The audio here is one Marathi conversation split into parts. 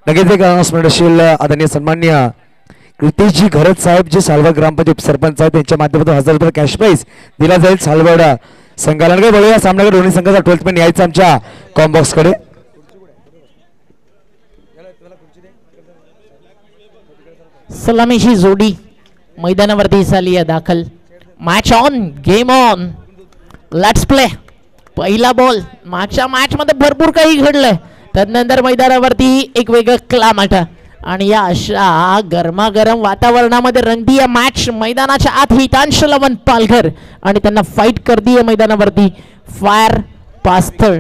नक्कीच एक अनाउन्समेंट असेल. आदरणीय सन्मान्य कृतिजी घरत साहेब जे सालवड ग्रामपंचायत सरपंच आहेत त्यांच्या माध्यमातून 1000 रुपये कॅश प्राइज दिला जाईल सालवड संघाला. बघूया सामन्याकडे दोन्ही संघाचा 12th मॅन यायचं आमच्या कॉम्बॉक्स कडे. सलामीची जोडी मैदानावरती झाली आहे दाखल. Match on, game on, let's play. पहिला बॉल. मागच्या मॅच मध्ये भरपूर काही घडलंय. त्यानंतर मैदानावरती एक वेगळं क्लायमेट आणि या अशा गरमागरम वातावरणामध्ये रंगती या मॅच. मैदानाच्या आत हितांश लवन पालघर आणि त्यांना फाईट करतीये मैदानावरती फायर पास्थळ.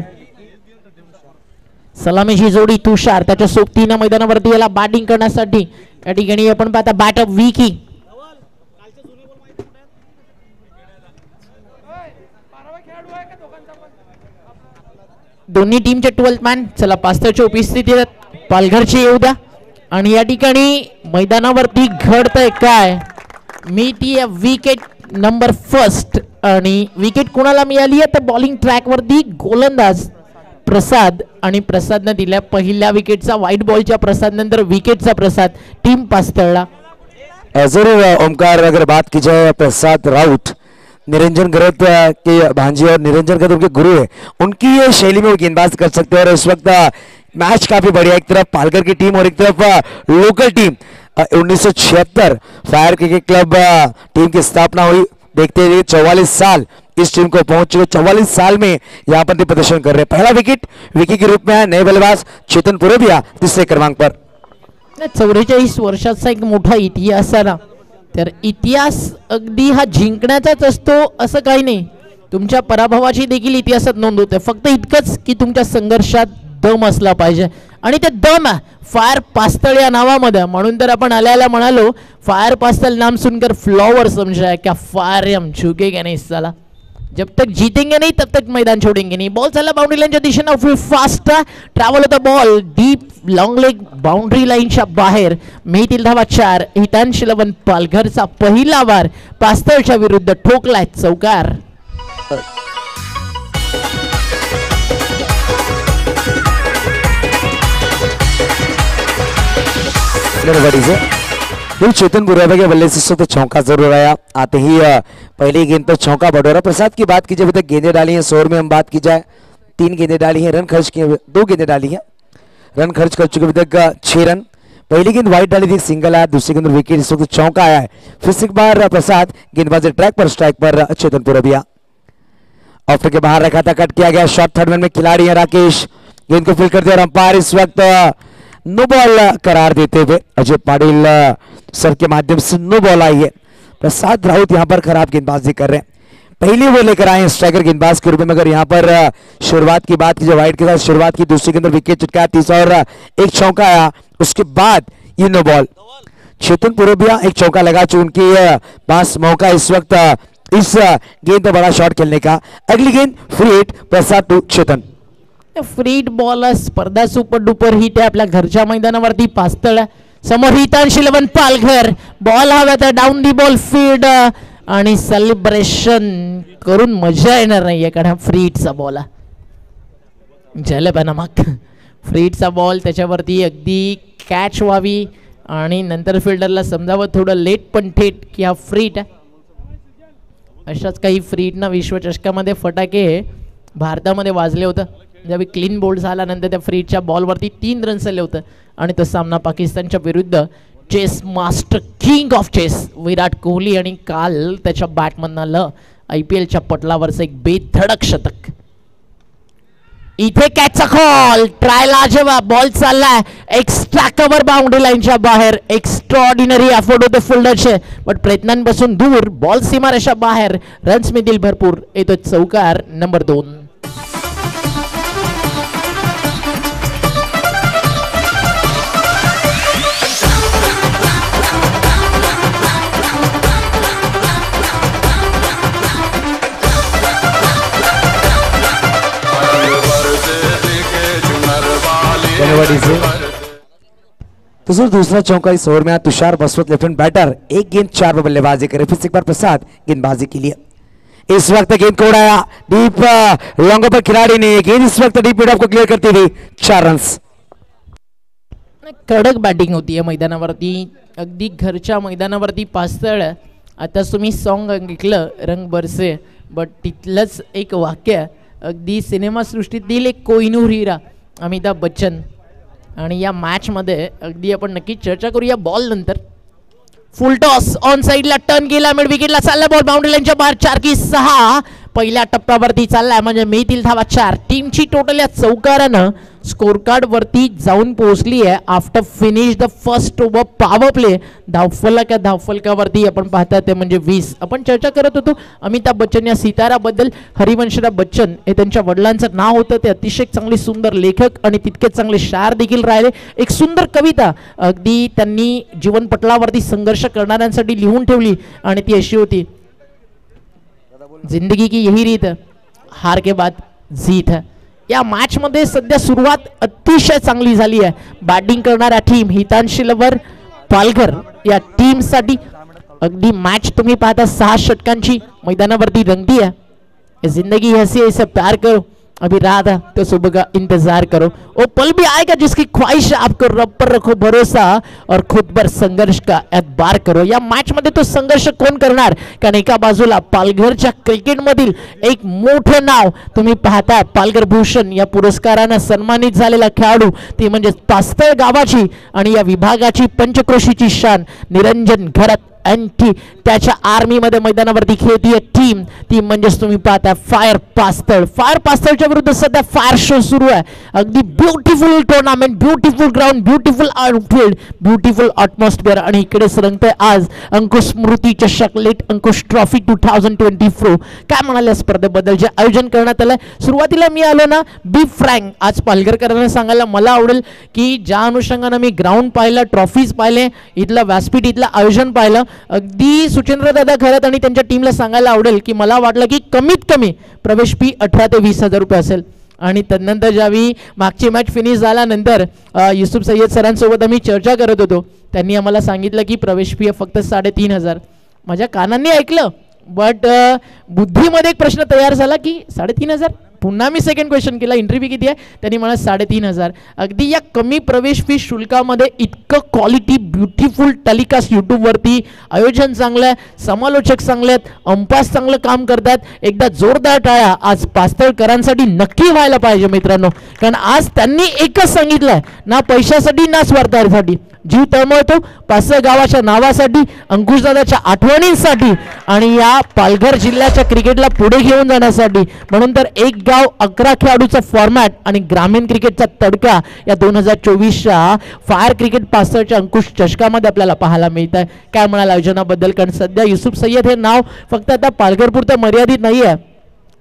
सलामीची जोडी तुषार त्याच्या सोबतीनं मैदानावरती याला बॅटिंग करण्यासाठी. या ठिकाणी आपण पाहता बॅट ऑफ विकी. दोन्ही टीमचे 12th मॅन. चला पास्थळच्या उपस्थितीत पालघरची येऊ द्या. आणि या ठिकाणी मैदानावरती घडतंय काय. मी ती विकेट नंबर फर्स्ट आणि विकेट कोणाला मिळाली आहे तर बॉलिंग ट्रॅक वरती गोलंदाज प्रसाद आणि प्रसादने दिल्या पहिल्या विकेटचा. व्हाईट बॉलच्या प्रसाद नंतर विकेटचा प्रसाद टीम पास्थळला. जरूर ओमकार, अगर बात की जाए प्रसाद राउत निरंजन गरत के भांजी और निरंजन गरत उनके गुरु है, उनकी ये शैली में वो गेंदबाज कर सकते हैं. और इस वक्त मैच काफी बढ़िया. एक तरफ पालघर की टीम और एक तरफ local team. 1976 fire cricket club team की स्थापना हुई. देखते हुए 44 साल इस टीम को पहुंच चुके. 44 साल में यहाँ पर प्रदर्शन कर रहे हैं. पहला विकेट विकी के रूप में है नए बल्लेबाज चेतन पुरोबिया तीसरे क्रमांक पर. 44 वर्षाचा एक मोठा इतिहास आहे ना. तर इतिहास अगदी हा जिंकण्याचाच असतो असं काही नाही. तुमच्या पराभवाची देखील इतिहासात नोंद होते. फक्त इतकंच की तुमच्या संघर्षात दम असला पाहिजे आणि ते दम फायर पास्थळ या नावामध्ये. म्हणून तर आपण आल्याला म्हणालो फायर पास्थळ नाम सुनकर फ्लॉवर समझा क्या फायर हम झुकेगा नहीं साला. जब तक जीतेंगे नहीं तब तक मैदान छोड़ेंगे नहीं. बॉल चला बाउंड्री लाईनच्या दिशेने फास्ट ट्रॅव्हल होता ball deep long leg boundary लाईनच्या बाहेर. मिळतील धावा 4. हितांश लवन पालघरचा पहिला वार पास्थळच्या विरुद्ध ठोकलाय चौकार. चेतन पुरोबिया के बल्ले से तो चौका जरूर आया. आते ही पहली गेंद पर चौका बटोरा. प्रसाद की बात कीजिए, अभी तक गेंदें डाली हैं 100 में हम बात की जाए 3 गेंदें डाली हैं. रन खर्च किए 2 गेंदें डाली हैं. रन खर्च कर चुके अभी तक 6 रन. पहली गेंद वाइड डाली थी, सिंगल आया. दूसरी गेंद विकेट, इस वक्त चौका आया है. फिर से एक बार प्रसाद गेंदबाजी ट्रैक पर स्ट्राइक पर चेतन पुरोबिया. ऑफ के बाहर रखा था, कट किया गया. शॉट थर्ड मैन में खिलाड़ी है राकेश. गेंद को फील्ड करते और अंपायर इस वक्त नो बॉल करार देते हुए अजय पाटिल सर के माध्यम से नो बॉल आई है. प्रसाद राउत यहां पर खराब गेंदबाजी कर रहे हैं. पहली ओवर लेकर आए हैं स्ट्राइकर गेंदबाज के रूप में. मगर यहां पर शुरुआत की बात की जो वाइड के साथ शुरुआत की, दूसरी के अंदर विकेट चटकाया, तीसरा और एक चौका आया. उसके बाद ये नो बॉल. चेतन पुरोबिया एक चौका लगा चुके. उनके पास मौका इस वक्त इस गेंद पर बड़ा शॉट खेलने का. अगली गेंद free hit Prasad to Chetan. फ्रीड बॉल स्पर्धा सुपर डुपर हिट आहे आपल्या घरच्या मैदानावरती पास्थळ. समोर हितांश लवन पालघर. बॉल हवा तर डाऊन दी बॉल फील्ड आणि सेलिब्रेशन करून मजा येणार नाहीये कारण फ्री हिटचा बॉल झालं पण मग फ्री हिटचा बॉल त्याच्यावरती अगदी कॅच व्हावी आणि नंतर फिल्डरला समजावं थोडं लेट पण थेट की हा फ्री हिट आहे. अशाच काही फ्री हिटना विश्वचषकामध्ये फटाके भारतामध्ये वाजले होतं. ज्यावेळी क्लीन बोल्ड झाल्यानंतर त्या फ्री हिटच्या बॉलवरती 3 रन्स आले होते आणि तो सामना पाकिस्तानच्या विरुद्ध chess master king of chess Virat Kohli आणि काल त्याच्या बॅटमधनं आलं IPLच्या पटलावरचं एक बेधडक शतक. इथे कॅचचा कॉल ट्रायला जेव्हा बॉल चाललाय एक्स्ट्रा कव्हर बाउंड्री लाईनच्या बाहेर. एक्स्ट्राऑर्डिनरी एफर्ट होते फिल्डरचे बट प्रयत्नांपासून दूर. बॉल सीमारेषा बाहेर. रन्स मिळतील भरपूर. येतो चौकार नंबर 2. तो सर दूसरा चौका इस ओवर में तुषार बसवत लेफ्ट बैटर. एक गेंद 4 पर बल्लेबाजी करे. फिर से एक बार प्रसाद गेंदबाजी के लिए. इस वक्त गेंद को उड़ाया डीप लॉन्ग पर खिलाड़ी ने. गेंद इस वक्त डीप मिड ऑफ को क्लियर करती थी. 4 रन्स. कडक बॅटिंग होती या मैदानावरती, अगदी घरच्या मैदानावरती पास्तळ. आता तुम्ही सॉन्ग ऐकलं रंग बरसे, बट तिथलंच एक वाक्य अगदी सिनेमासृष्टीतील एक कोहिनूर हिरा अमिताभ बच्चन. आणि या मॅचमध्ये अगदी आपण नक्कीच चर्चा करूया बॉल नंतर. फुल टॉस ऑन साईडला टर्न केला, मिड विकेटला चालला बॉल, बाउंड्री लाईनच्या बाहेर 4 की 6 पहिल्या टप्प्यावरती चाललाय, म्हणजे मिळतील धावा 4. टीमची टोटल या चौकारानं स्कोर कार्ड वरती जाऊन पोहोचली आहे after finish the first over power play. धावफलक या धावफलकावरती आपण पाहता ते म्हणजे 20. आपण चर्चा करत होतो अमिताभ बच्चन या सिताराबद्दल. हरिवंशराव बच्चन हे त्यांच्या वडिलांचं नाव होतं. ते अतिशय चांगले सुंदर लेखक आणि तितकेच चांगले शायर देखील राहिले. एक सुंदर कविता अगदी त्यांनी जीवनपटलावरती संघर्ष करणाऱ्यांसाठी लिहून ठेवली आणि ती अशी होती, जिंदगी की यही रीत हार के बाद जीत है. या मॅच मध्ये सध्या सुरुवात अतिशय चांगली झाली आहे. बॅटिंग करणाऱ्या टीम हितांशी लवर पालघर या टीम साठी अगदी मॅच तुम्ही पाहता 6 षटकांची मैदानावरती रंगती है. जिंदगी ऐसी ऐसे प्यार करो अभी रात है तो सुबह का इंतजार करो, वो पल भी आएगा जिसकी ख्वाहिश आपको रब पर रखो भरोसा और खुद पर संघर्ष का एतबार करो. या मॅच मध्ये तो संघर्ष कोण करणार, कारण एका बाजूला पालघरच्या क्रिकेट मधील एक मोठं नाव तुम्ही पाहता पालघर भूषण या पुरस्काराने सन्मानित झालेला खेळाडू ती म्हणजे पास्तळ गावाची आणि या विभागाची पंचक्रोशीची शान निरंजन घरत आणि त्याच्या आर्मीमध्ये मैदानावरती खेळतीये टीम ती म्हणजेच तुम्ही पाहता फायर पास्तळ. फायर पास्तळच्या विरुद्ध सध्या फायर शो सुरू आहे. अगदी beautiful tournament, beautiful ground, beautiful outfield, beautiful atmosphere आणि इकडेच रंगतंय आज अंकुश स्मृती चषक लेट अंकुश ट्रॉफी 2024. काय म्हणाले स्पर्धेबद्दल जे आयोजन करण्यात आलंय. सुरुवातीला मी आलो ना बी फ्रँक, आज पालघरकरांना सांगायला मला आवडेल की ज्या अनुषंगाने मी ग्राउंड पाहिलं, ट्रॉफीज पाहिले, इथलं व्यासपीठ, इथलं आयोजन पाहिलं, अगदी सुचेंद्र दादा खरत आणि त्यांच्या टीमला सांगायला आवडेल की मला वाटलं की कमीत कमी प्रवेश फी 18 ते 20 हजार रुपये असेल. आणि त्यानंतर ज्यावेळी मागची मॅच फिनिश झाल्यानंतर युसुफ सय्यद सरांसोबत आम्ही चर्चा करत होतो, त्यांनी आम्हाला सांगितलं की प्रवेश फी फक्त 3,500. माझ्या कानांनी ऐकलं, बट बुद्धीमध्ये एक प्रश्न तयार झाला की 3,500. पुन्हा मी सेकंड क्वेश्चन केला, एंट्री फी किती आहे, त्यांनी मला 3,500. अगदी या कमी प्रवेश फी शुल्कामध्ये इतकं क्वालिटी ब्युटिफुल टेलिकास्ट यूट्यूबवरती, आयोजन चांगलं आहे, समालोचक चांगले आहेत, अंपायर्स चांगलं काम करतात. एकदा जोरदार टाळ्या आज पास्तळकरांसाठी नक्की व्हायला पाहिजे मित्रांनो, कारण आज त्यांनी एकच सांगितलंय, ना पैशासाठी ना स्वार्थासाठी, जीव तळमळतो पास्तळ गावाच्या नावासाठी, अंकुशदादाच्या आठवणींसाठी आणि या पालघर जिल्ह्याच्या क्रिकेटला पुढे घेऊन जाण्यासाठी. म्हणून तर एक गाव 11 खेळाडूचा फॉर्मॅट आणि ग्रामीण क्रिकेटचा तडका या 2024च्या फायर क्रिकेट पास्तळच्या अंकुश चषकामध्ये आपल्याला पाहायला मिळत आहे. काय म्हणाल आयोजनाबद्दल, कारण सध्या युसुफ सय्यद हे नाव फक्त आता पालघरपुरतं मर्यादित नाही आहे.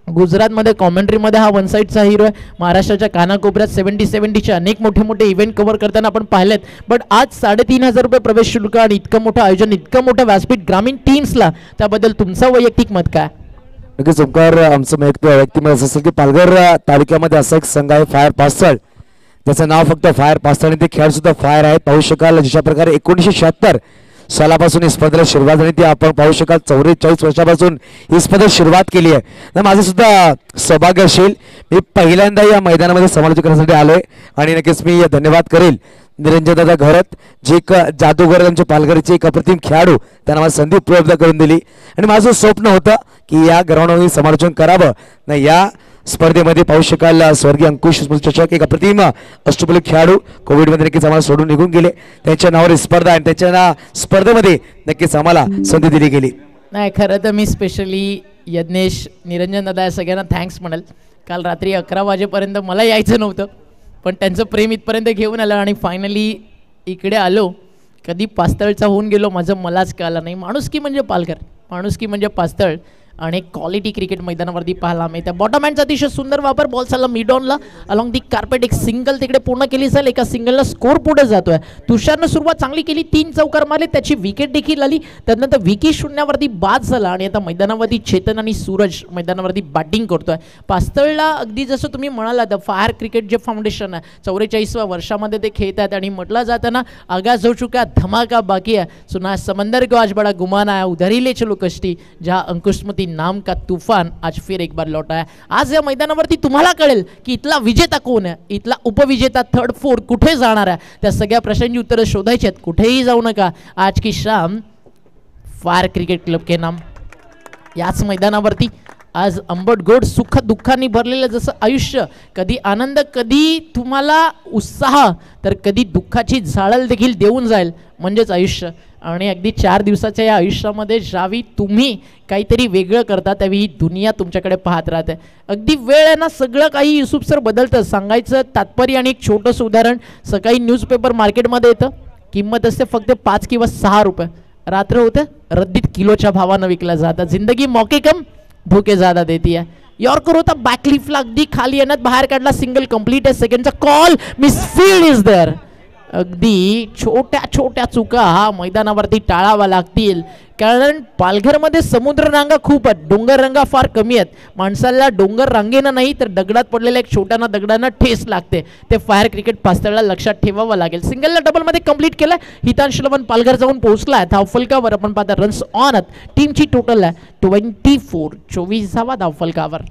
गुजरातमध्ये कॉमेंट्रीमध्ये हा वन साईडचा हिरो आहे. महाराष्ट्राच्या कानाकोपऱ्यात 70-70चे अनेक मोठे मोठे इव्हेंट कव्हर करताना आपण पाहिलेत. बट आज 3,500 रुपये प्रवेश शुल्क आणि इतकं मोठं आयोजन, इतकं मोठं व्यासपीठ ग्रामीण टीम्सला, त्याबद्दल तुमचं वैयक्तिक मत काय? नक्कीच ओंकार, आमचं वैयक्तिक मत असं असेल की पालघर तालुक्यामध्ये असा एक संघ आहे फायर पास्तळ, त्याचं नाव फक्त फायर पास्तळ आणि ते खेळ सुद्धा फायर आहेत. पाहू शकाल ज्या प्रकारे 1976 सालापासून ही स्पर्धेला सुरुवात झाली ती आपण पाहू शकाल. 44 वर्षापासून ही स्पर्धा सुरुवात केली आहे. तर माझं सुद्धा सौभाग्य असेल, मी पहिल्यांदा या मैदानामध्ये समालोचन करण्यासाठी आलोय आणि नक्कीच मी धन्यवाद करेल निरंजन दादा घरत, जे एक जादूगर आमच्या पालघरचे एक अप्रतिम खेळाडू, त्यांना मला संधी उपलब्ध करून दिली आणि माझं स्वप्न होतं की या ग्राउंडवर समालोचन करावं. नाही, या स्पर्धेमध्ये पाहू शकाल स्वर्गीय अंकुश चषक एक अप्रतिम अष्टपैलू खेळाडू कोविडमध्ये नक्कीच आम्हाला सोडून निघून गेले. त्यांच्या नावावर स्पर्धा आणि त्यांच्या स्पर्धेमध्ये नक्कीच आम्हाला संधी दिली गेली. नाही, खरं तर मी स्पेशली यज्ञेश, निरंजन दादा या सगळ्यांना थँक्स म्हणाल. काल रात्री 11 वाजेपर्यंत मला यायचं नव्हतं, पण त्यांचं प्रेम इथपर्यंत घेऊन आलं आणि फायनली इकडे आलो. कधी पास्तळचा होऊन गेलो माझं मलाच कळलं नाही. माणुसकी म्हणजे पालघर, माणुसकी म्हणजे पास्तळ आणि क्वालिटी क्रिकेट मैदानावरती पाहायला मिळतं. बॉटम हँडचा अतिशय सुंदर वापर, बॉल चालला मिड ऑनला अलॉंग दी कार्पेट, एक सिंगल तिकडे पूर्ण केली जाईल, एका सिंगलला स्कोर पुढे जातोय. तुषारनं सुरुवात चांगली केली, 3 चौकार मारले, त्याची विकेट देखील आली. त्यानंतर विकी शून्यावरती बाद झाला आणि आता मैदानावरती चेतन आणि सूरज मैदानावरती बॅटिंग करतोय. पास्तळला अगदी जसं तुम्ही म्हणालात फायर क्रिकेट जे फाउंडेशन आहे 44व्या वर्षामध्ये ते खेळत आहेत आणि म्हटलं जाताना आगाज हो चुका धमाका बाकी आहे, सुना समंदर को आज बडा गुमान आहे, उधर ही ले चलो कश्ती, जहाँ अंकुश स्मृती नाम का तूफान आज फिर एक बार लौटा है. आज या मैदानावरती तुम्हाला कळेल की इथला विजेता कोण आहे, इथला उपविजेता थर्ड फोर्थ कुठे जाणार आहे. त्या सगळ्या प्रश्नांची उत्तरं शोधायची आहेत. कुठेही जाऊ नका. आज की शाम फायर क्रिकेट क्लब के नाम. याच मैदानावरती आज अंबट गोड सुख दुःखांनी भरलेलं जसं आयुष्य, कधी आनंद, कधी तुम्हाला उत्साह, तर कधी दुःखाची झाळल देखील देऊन जाईल, म्हणजेच आयुष्य. आणि अगदी 4 दिवसाच्या या आयुष्यामध्ये ज्यावेळी तुम्ही काहीतरी वेगळं करता त्यावेळी ही दुनिया तुमच्याकडे पाहत राहते. अगदी वेळ आहे ना, सगळं काही युसुफसर बदलतं. सांगायचं तात्पर्य आणि एक छोटंसं उदाहरण, सकाळी न्यूजपेपर मार्केटमध्ये येतं, किंमत असते फक्त 5 किंवा 6 रुपये. रात्र होते रद्दीत किलोच्या भावानं विकला जाता. जिंदगी मौके कम धोके ज्यादा देती है. यॉर्कर होता बॅकलिफ्टला अगदी खाली येण्यात बाहेर काढला. सिंगल कंप्लीट आहे. सेकंडचा call miss field is there. अगदी छोट्या छोट्या चुका हा मैदानावरती टाळावा लागतील, कारण पालघरमध्ये समुद्र रांगा खूप आहेत, डोंगर रांगा फार कमी आहेत. माणसाला डोंगर रांगेनं नाही तर दगडात पडलेल्या एक छोट्याना दगडांना ठेस लागते. ते फायर क्रिकेट पास्तळला लक्षात ठेवावं लागेल. सिंगलला डबलमध्ये कंप्लीट केलं. हितांश लवन पालघर जाऊन पोहोचला आहे. धावफलकावर आपण पाहता रन्स ऑन आहेत. टीमची टोटल आहे 24. 24 धावफलकावर.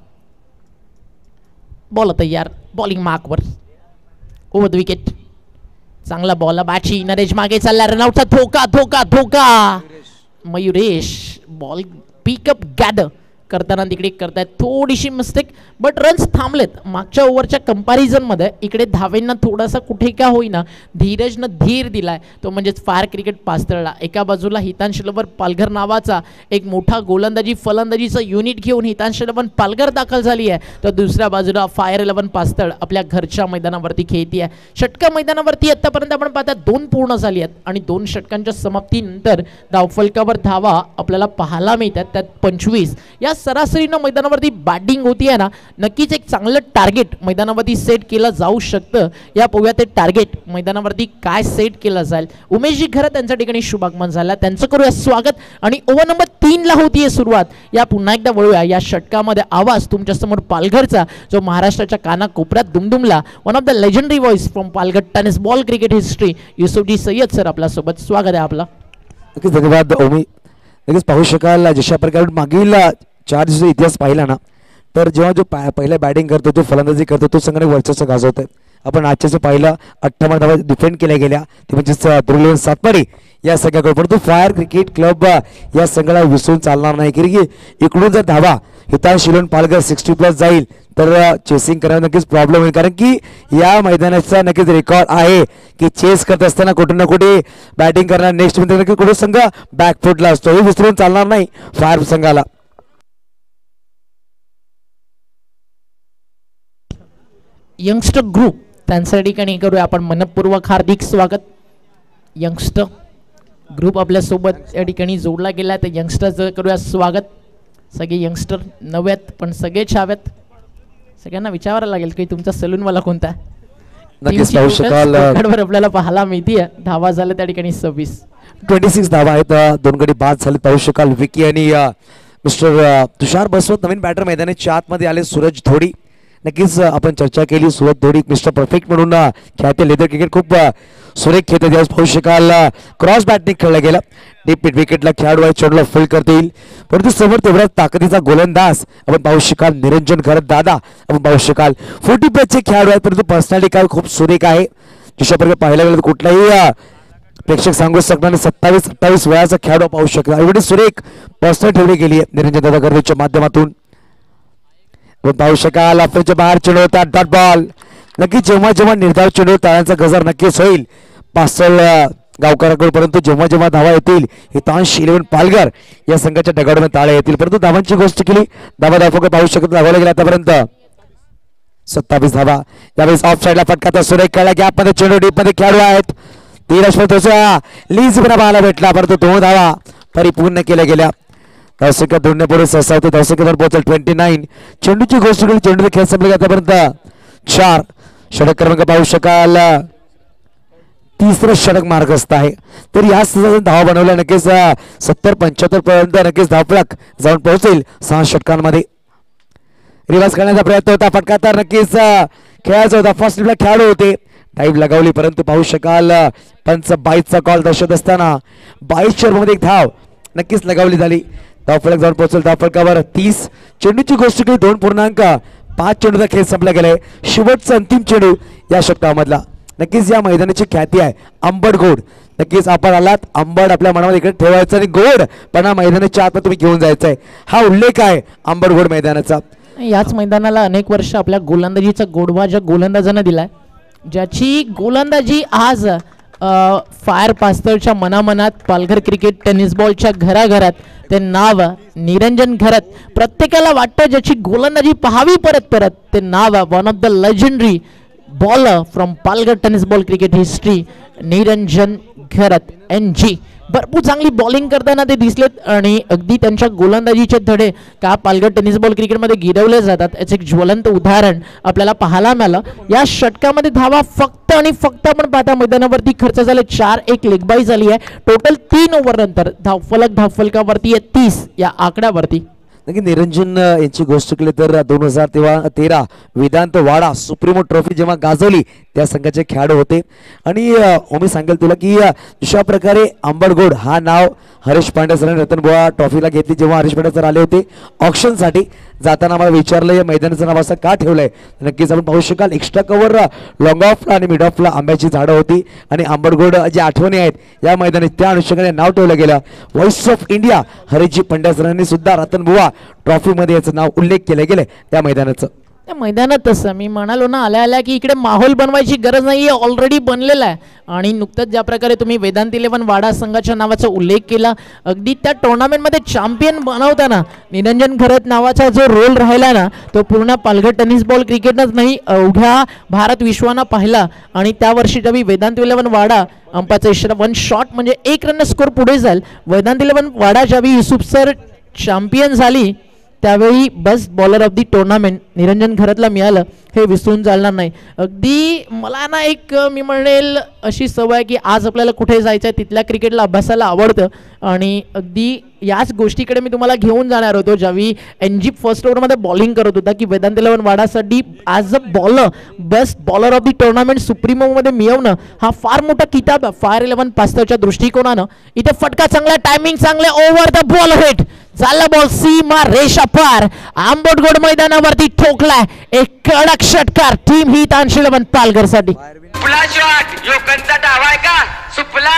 बॉल तयार, बॉलिंग मार्कवर, ओव्हर द विकेट. चांगला बॉल, बॅची नरेश मागे चालला. रनआउटचा धोका धोका धोका. मयुरेश बॉल पिकअप गॅदर करताना तिकडे करतायत थोडीशी मिस्टेक, बट रन्स थांबलेत. मागच्या ओव्हरच्या कंपॅरिझनमध्ये इकडे धावेंना थोडासा कुठे का होईना धीरजनं धीर दिलाय, तो म्हणजेच फायर क्रिकेट पास्तळला. एका बाजूला हितांश लवन पालघर नावाचा एक मोठा गोलंदाजी फलंदाजीचं युनिट घेऊन हितांश लवन पालघर दाखल झाली आहे, तर दुसऱ्या बाजूला फायर 11 पास्तळ आपल्या घरच्या मैदानावरती खेळती आहे. षटका मैदानावरती आतापर्यंत आपण पाहता 2 पूर्ण झाली आहेत आणि 2 षटकांच्या समाप्तीनंतर धावफलकावर धावा आपल्याला पाहायला मिळतात, त्यात 25. या सरासरीनं मैदानावरती बॅटिंग होती आहे ना, नक्कीच एक चांगलं टार्गेट मैदानावरती सेट केलं जाऊ शकतं. या पोव्या ते टार्गेट मैदानावरती काय सेट केलं जाईल. उमेशजी खरं त्यांच्या ठिकाणी शुभागमन झाला, त्यांचं करूया स्वागत. आणि ओव्हर नंबर 3ला होतीये सुरुवात. या पुन्हा एकदा वळूया या षटकामध्ये. आवाज तुमच्यासमोर पालघरचा, जो महाराष्ट्राच्या कानाकोपऱ्यात दुमदुमला. One of the legendary voice from Palghar tennis ball cricket history, Yusufji Sayyed sir आपल्यासोबत. स्वागत आहे आपलं. नक्कीच धन्यवाद ओमी. नक्कीच पाहू शकाल जशा प्रकारे मागील 4 दिवसाचा इतिहास पाहिला ना, तर जेव्हा जो पहिला बॅटिंग करतो, जो फलंदाजी करतो, तो संघाने वर्चस्व गाजवतोय. आपण आजच्या जो पाहिलं 58 धावा डिफेंड केल्या गेल्या, ते म्हणजेच दुर्लेवन सातपाडी या संघाकडे. परंतु फायर क्रिकेट क्लब या संघाला विसरून चालणार नाही, की इकडून जर धावा हितांश लवन पालघर 60+ जाईल तर चेसिंग करायला नक्कीच प्रॉब्लेम होईल, कारण की या मैदानाचा नक्कीच रेकॉर्ड आहे की चेस करत असताना कुठे ना कुठे बॅटिंग करणार नेक्स्ट मध्ये नक्कीच कुठे संघ बॅकफुटला असतो. हे विसरून चालणार नाही फायर संघाला. यंगस्टर ग्रुप त्यांच्या ठिकाणी करूया आपण मनपूर्वक हार्दिक स्वागत. यंगस्टर ग्रुप आपल्यासोबत या ठिकाणी जोडला गेला, तर यंगस्टरचं करूया स्वागत. सगळे यंगस्टर नव्यात पण सगळे छाव्यात. सगळ्यांना विचारायला लागेल की तुमचा सलूनवाला कोणता. आपल्याला पाहायला माहिती आहे. धावा झाल्या त्या ठिकाणी 26 धावा आहेत. 2 गडी बाद झाले. पाहू शकाल विकी आणि मिस्टर तुषार बसवत नवीन बॅटर मैदानाच्या आतमध्ये आले. सूरज धोडी, नक्कीच आपण चर्चा केली. सूरज धोडी मिस्टर परफेक्ट म्हणून खेळते. लेदर क्रिकेट खूप सुरेख खेळते. त्यावेळेस पाहू शकाल क्रॉस बॅटने खेळला गेला. डीप मिड विकेटला खेळाडू आहे, चेंडूला फील्ड करता येईल, परंतु समोर तेवढा ताकदीचा गोलंदाज आपण पाहू शकाल. निरंजन खरत दादा आपण पाहू शकाल. 40+ खेळाडू आहेत, परंतु पर्सनॅलिटी काय खूप सुरेख आहे. जशा प्रकारे पाहायला गेलं तर कुठलाही प्रेक्षक सांगू शकणार नाही. 27-28 वयाचा खेळाडू पाहू शकता. एवढी सुरेख पर्सनल ठेवली गेली आहे निरंजन दादा गर्देच्या माध्यमातून. पाहू शकाल अफेच्या बाहेर चेंडू होता, डॉट बॉल. नक्की जेव्हा जेव्हा निर्धार चेंडू ताळ्यांचा गजर नक्कीच होईल पासल गावकरांकडे, परंतु जेव्हा जेव्हा धावा येतील हितांश 11 पालघर या संघाच्या डगाडून ताळे येतील. परंतु धावांची गोष्ट केली, धावा धावफलक पाहू शकत धावला गेला आतापर्यंत 27 धावा. यावेळेस ऑफ साईडला फटका सुरेख खेळला. गॅप मध्ये चेंडू डीप मध्ये खेळाडू आहेत. धीरज लीज पाहायला भेटला, परंतु 2 धावा परिपूर्ण केल्या गेल्या. धावसंख्या धोडण्यापूर्वी ससावते. धावसंख्येवर पोहोचल 29. चेंडूची गोष्ट केली, चेंडूचा खेळ संपला आतापर्यंत 4. षटक क्रमांक पाहू शकाल 3रं षटक मार्गस्थ आहे. तर या धावा बनवल्या नक्कीच 70-75 पर्यंत नक्कीच धावफलक जाऊन पोहोचेल 6 षटकांमध्ये. रिवर्स करण्याचा प्रयत्न होता, फटका तर नक्कीच खेळायचा होता. फर्स्ट लिपला खेळाडू होते, डाईव्ह लगावली, परंतु पाहू शकाल पंच 22चा कॉल दर्शवत असताना 22 मध्ये एक धाव नक्कीच लगावली झाली. धावफलक जाऊन पोहोचेल. धावफलकावर 30. चेंडूची गोष्ट केली 2.5 चेंडूचा खेळ संपला गेलाय. शेवटचा अंतिम चेंडू या षटकामधला. नक्कीच या मैदानाची ख्याती आहे अंबड गोड. नक्कीच आपण आलात अंबड आपल्या मनामध्ये इकडे ठेवायचं आणि गोड पण हा मैदानाच्या आत तुम्ही घेऊन जायचा आहे. हा उल्लेख आहे अंबड गोड मैदानाचा. याच मैदानाला अनेक वर्ष आपल्या गोलंदाजीचा गोडवा ज्या गोलंदाजांना दिलाय, ज्याची गोलंदाजी आज फायर पास्तळच्या मनामनात, पालघर क्रिकेट टेनिस बॉलच्या घराघरात ते नाव निरंजन घरत. प्रत्येकाला वाटतं ज्याची गोलंदाजी पाहावी परत परत, ते नाव one of the legendary bowler from Palghar tennis ball cricket history, Niranjan Gharat NG. भरपूर चांगली बॉलिंग करताना ते दिसलेत आणि अगदी त्यांच्या गोलंदाजीचे धडे का पालघर टेनिस बॉल क्रिकेटमध्ये गिरवले जातात याचं एक ज्वलंत उदाहरण आपल्याला पाहायला मिळालं. या षटकामध्ये धावा फक्त आणि फक्त आपण पाहता मैदानावरती खर्च झाले 4. एक लेगबाई झाली आहे. टोटल 3 ओव्हर नंतर धावफलकावरती 30 या आकड्यावरती. नक्की निरंजन यांची गोष्ट केली तर 2013 वेदांत वाडा सुप्रीमो ट्रॉफी जेव्हा गाजवली त्या संघाचे खेळाडू होते. आणि मी सांगेल तुला की अशा प्रकारे अंबडगोड हा नाव हरीश पांड्या सरांनी रतनबुवा ट्रॉफीला घेतली. जेव्हा हरीश पांड्या सर आले होते ऑप्शनसाठी जाताना मला विचारलं या मैदानाचं नाव असं का ठेवलंय. नक्कीच आपण पाहू शकाल एक्स्ट्रा कव्हर लॉंग ऑफला आणि मिड ऑफला आंब्याची झाडं होती आणि अंबडगोड जे आठवणी आहेत या मैदानात त्या अनुषंगाने नाव ठेवलं गेलं. व्हॉइस ऑफ इंडिया हरीशजी पांड्या सरांनी सुद्धा रतनबुवा ट्रॉफीमध्ये याचं नाव उल्लेख केलं गेलं त्या मैदानाचं. त्या मैदानात तसं मी म्हणालो ना आल्या आल्या की इकडे माहोल बनवायची गरज नाही आहे, ऑलरेडी बनलेला आहे. आणि नुकतंच ज्या प्रकारे तुम्ही वेदांत 11 वाडा संघाच्या नावाचा उल्लेख केला, अगदी त्या टुर्नामेंटमध्ये चॅम्पियन बनवताना निरंजन घरत नावाचा जो रोल राहिला ना तो पूर्ण पालघर टेनिस बॉल क्रिकेटच नाही अवघ्या भारत विश्वानं पाहिला. आणि त्या वर्षी जेव्हा वेदांत 11 वाडा अंपाचा इशारा 1 शॉट म्हणजे 1 रन स्कोर पुढे जाईल. वेदांत 11 वाडा ज्यावेळी युसुफ सर चॅम्पियन झाली त्यावेळी best bowler of the tournament Niranjan घरतला मिळालं हे विसरून चालणार नाही. अगदी मला ना एक मी म्हणेल अशी सवय की आज आपल्याला कुठे जायचं आहे तिथल्या क्रिकेटला अभ्यासाला आवडतं आणि अगदी याच गोष्टीकडे मी तुम्हाला घेऊन जाणार होतो. ज्यावेळी NG फर्स्ट ओव्हरमध्ये बॉलिंग करत होता की वेदांत 11 वाडासाठी as a bowler best bowler of the tournament सुप्रीमोमध्ये मिळवणं हा फार मोठा किताब आहे फायर 11 पास्तळच्या दृष्टिकोनानं. इथे फटका चांगला, टायमिंग चांगले, ओव्हर द बॉल हिट झाला, बॉल सीमा रेषा पार आंबटगोड मैदानावरती ठोकलाय एक कडक षटकार टीम हितांश 11 पालघरसाठी. सुपला शॉट यो कंचा डावा आहे का सुपला.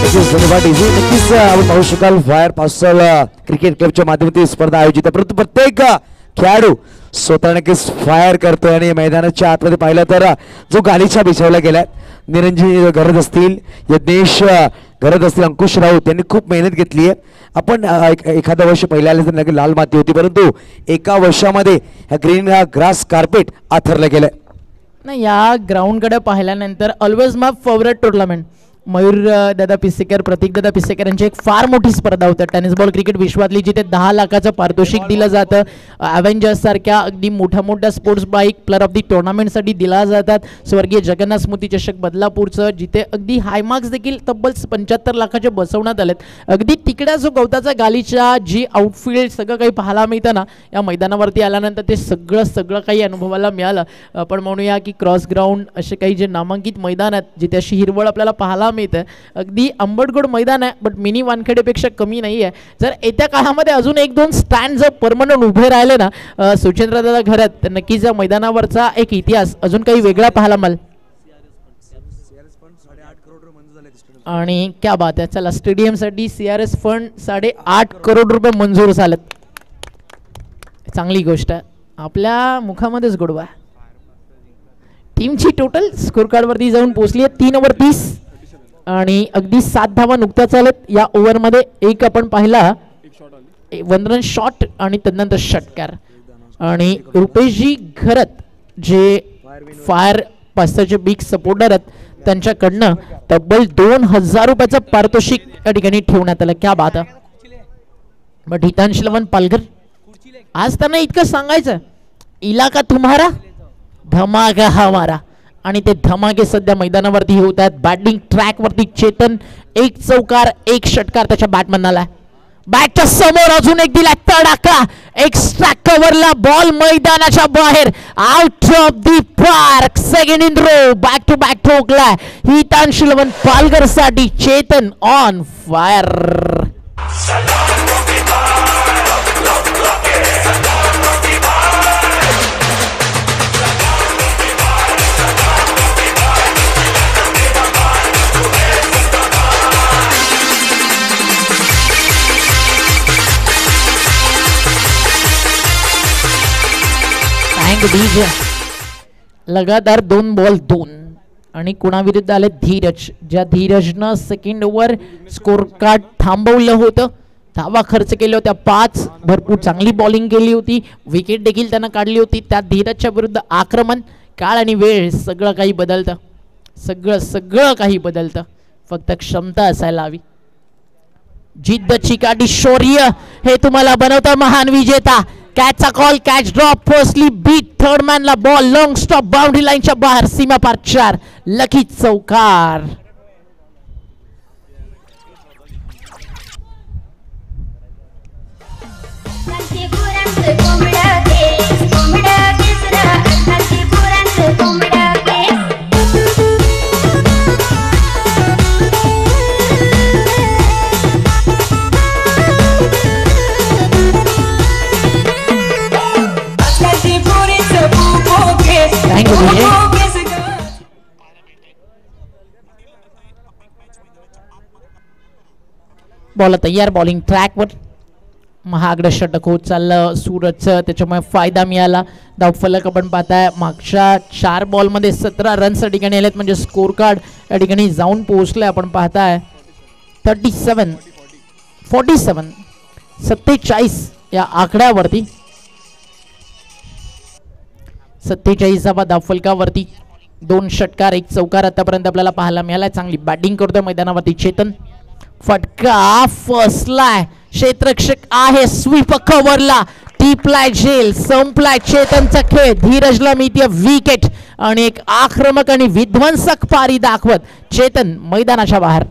नक्कीच आपण पाहू शकाल फायर पास्तळ क्रिकेट क्लबच्या माध्यमातून स्पर्धा आयोजित आहे. परंतु प्रत्येक खेळाडू स्वतः नक्कीच फायर करतोय आणि मैदानाच्या आतमध्ये पाहिलं तर जो गालीचा बिछावला गेलाय निरंजन घरत असतील, यज्ञेश घरत असतील, अंकुश राऊत यांनी खूप मेहनत घेतली आहे. आपण एखाद्या वर्ष पहिल्या आले तर लाल माती होती परंतु एका वर्षामध्ये ह्या ग्रीन ग्रास कार्पेट आथरलं गेलंय. नाही या ग्राउंडकडे पाहिल्यानंतर ऑलवेज माय फेवरेट टुर्नामेंट मयूर दादा पिसेकर, प्रतीक दादा पिसेकर यांची एक फार मोठी स्पर्धा होते टेनिस बॉल क्रिकेट विश्वातली जिथे 10 लाखाचं पारितोषिक दिलं जातं. अव्हेंजर्स सारख्या अगदी मोठ्या मोठ्या sports bike player of the टुर्नामेंटसाठी दिला जातात. स्वर्गीय जगन्नाथ स्मृती चषक बदलापूरचं जिथे अगदी हायमार्क्स देखील तब्बल 75 लाखाचे बसवण्यात आलेत. अगदी तिकड्या जो गवताचा गालीच्या जी आउटफील्ड सगळं काही पाहायला मिळतं ना या मैदानावरती आल्यानंतर ते सगळं काही अनुभवायला मिळालं. आपण म्हणूया की क्रॉस ग्राउंड असे काही जे नामांकित मैदान आहेत जिथे अशी हिरवळ आपल्याला पाहायला मिळतं. अगदी अंबटगोड मैदान आहे बट मिनी वानखेडेपेक्षा कमी नाही आहे. जर येत्या काळामध्ये अजून 1-2 स्टँड जर परमनंट उभे राहिले ना सुचेंद्र दादा घरात तर नक्कीच या मैदानावरचा एक इतिहास अजून काही वेगळा पाहायला मिळेल. आणि क्या बात आहे. चला स्टेडियमसाठी CRS फंड 8.5 करोड रुपये मंजूर झालेत. चांगली गोष्ट आहे. आपल्या मुखामध्येच गोडवा टीमची टोटल स्कोर कार्डवरती जाऊन पोहोचली आहे 3 ओव्हर 30 आणि अगदी 7 धावा नुकत्याच आलेत. या ओव्हरमध्ये एक आपण पाहिला 1 रन शॉट आणि त्यानंतर षटकार. आणि रुपेशजी घरत जे फायर पास्तळचे बिग सपोर्टर आहेत त्यांच्याकडनं तब्बल 2000 रुपयाचं पारितोषिक या ठिकाणी ठेवण्यात आलं. क्या बात आहे. बट हितांश 11 पालघर आज त्यांना इतकं सांगायचं इलाका तुम्हारा धमाका हमारा आणि ते धमाके सध्या मैदानावरती होत आहेत. बॅटिंग ट्रॅकवरती चेतन 1 चौकार 1 षटकार त्याच्या बॅटमॅनला बॅटच्या समोर अजून एक दिला तडाका. एक्स्ट्रा कव्हरला बॉल मैदानाच्या बाहेर, out of the park. Second in row, back to back ठोकला हितांश लवन पालघर साठी. Chetan on fire. लगातार 2 बॉल 2 आणि कुणाविरुद्ध आले धीरज. ज्या धीरजनं सेकंड ओव्हर स्कोर कार्ड थांबवलं होतं, धावा खर्च केल्या होत्या 5. भरपूर चांगली बॉलिंग केली होती, विकेट देखील त्यानं काढली होती. त्या धीरजच्या विरुद्ध आक्रमण. काळ आणि वेळ सगळं काही बदलतं, सगळं काही बदलतं. फक्त क्षमता असायला हवी. जिद्द, चिकाटी, शौर्य हे तुम्हाला बनवतं महान विजेता. कॅचचा call, catch drop, firstly beat, third मॅनला बॉल, लॉंग स्टॉप, बाउंड्री लाईनच्या बाहेर, सीमा पार 4. लकी चौकार. बॉल तयार, बॉलिंग ट्रॅकवर. महागडं षटक होत चाललं सूरजचं, त्याच्यामुळे फायदा मिळाला. धावफलक आपण पाहताय मागच्या 4 बॉलमध्ये 17 रन्स या ठिकाणी आलेत, म्हणजे स्कोर कार्ड या ठिकाणी जाऊन पोहोचलंय. आपण पाहताय 47 या आकड्यावरती. 47वा धावफलकावरती 2 षटकार 1 चौकार आतापर्यंत आपल्याला पाहायला मिळालाय. चांगली बॅटिंग करतोय मैदानावरती चेतन. फटका फसलाय, क्षेत्ररक्षक आहे, स्वीप कव्हरला, टिपलाय झेल, संपलाय चेतनचा खेळ. धीरजला मिळते विकेट आणि एक आक्रमक आणि विध्वंसक पारी दाखवत चेतन मैदानाच्या बाहेर.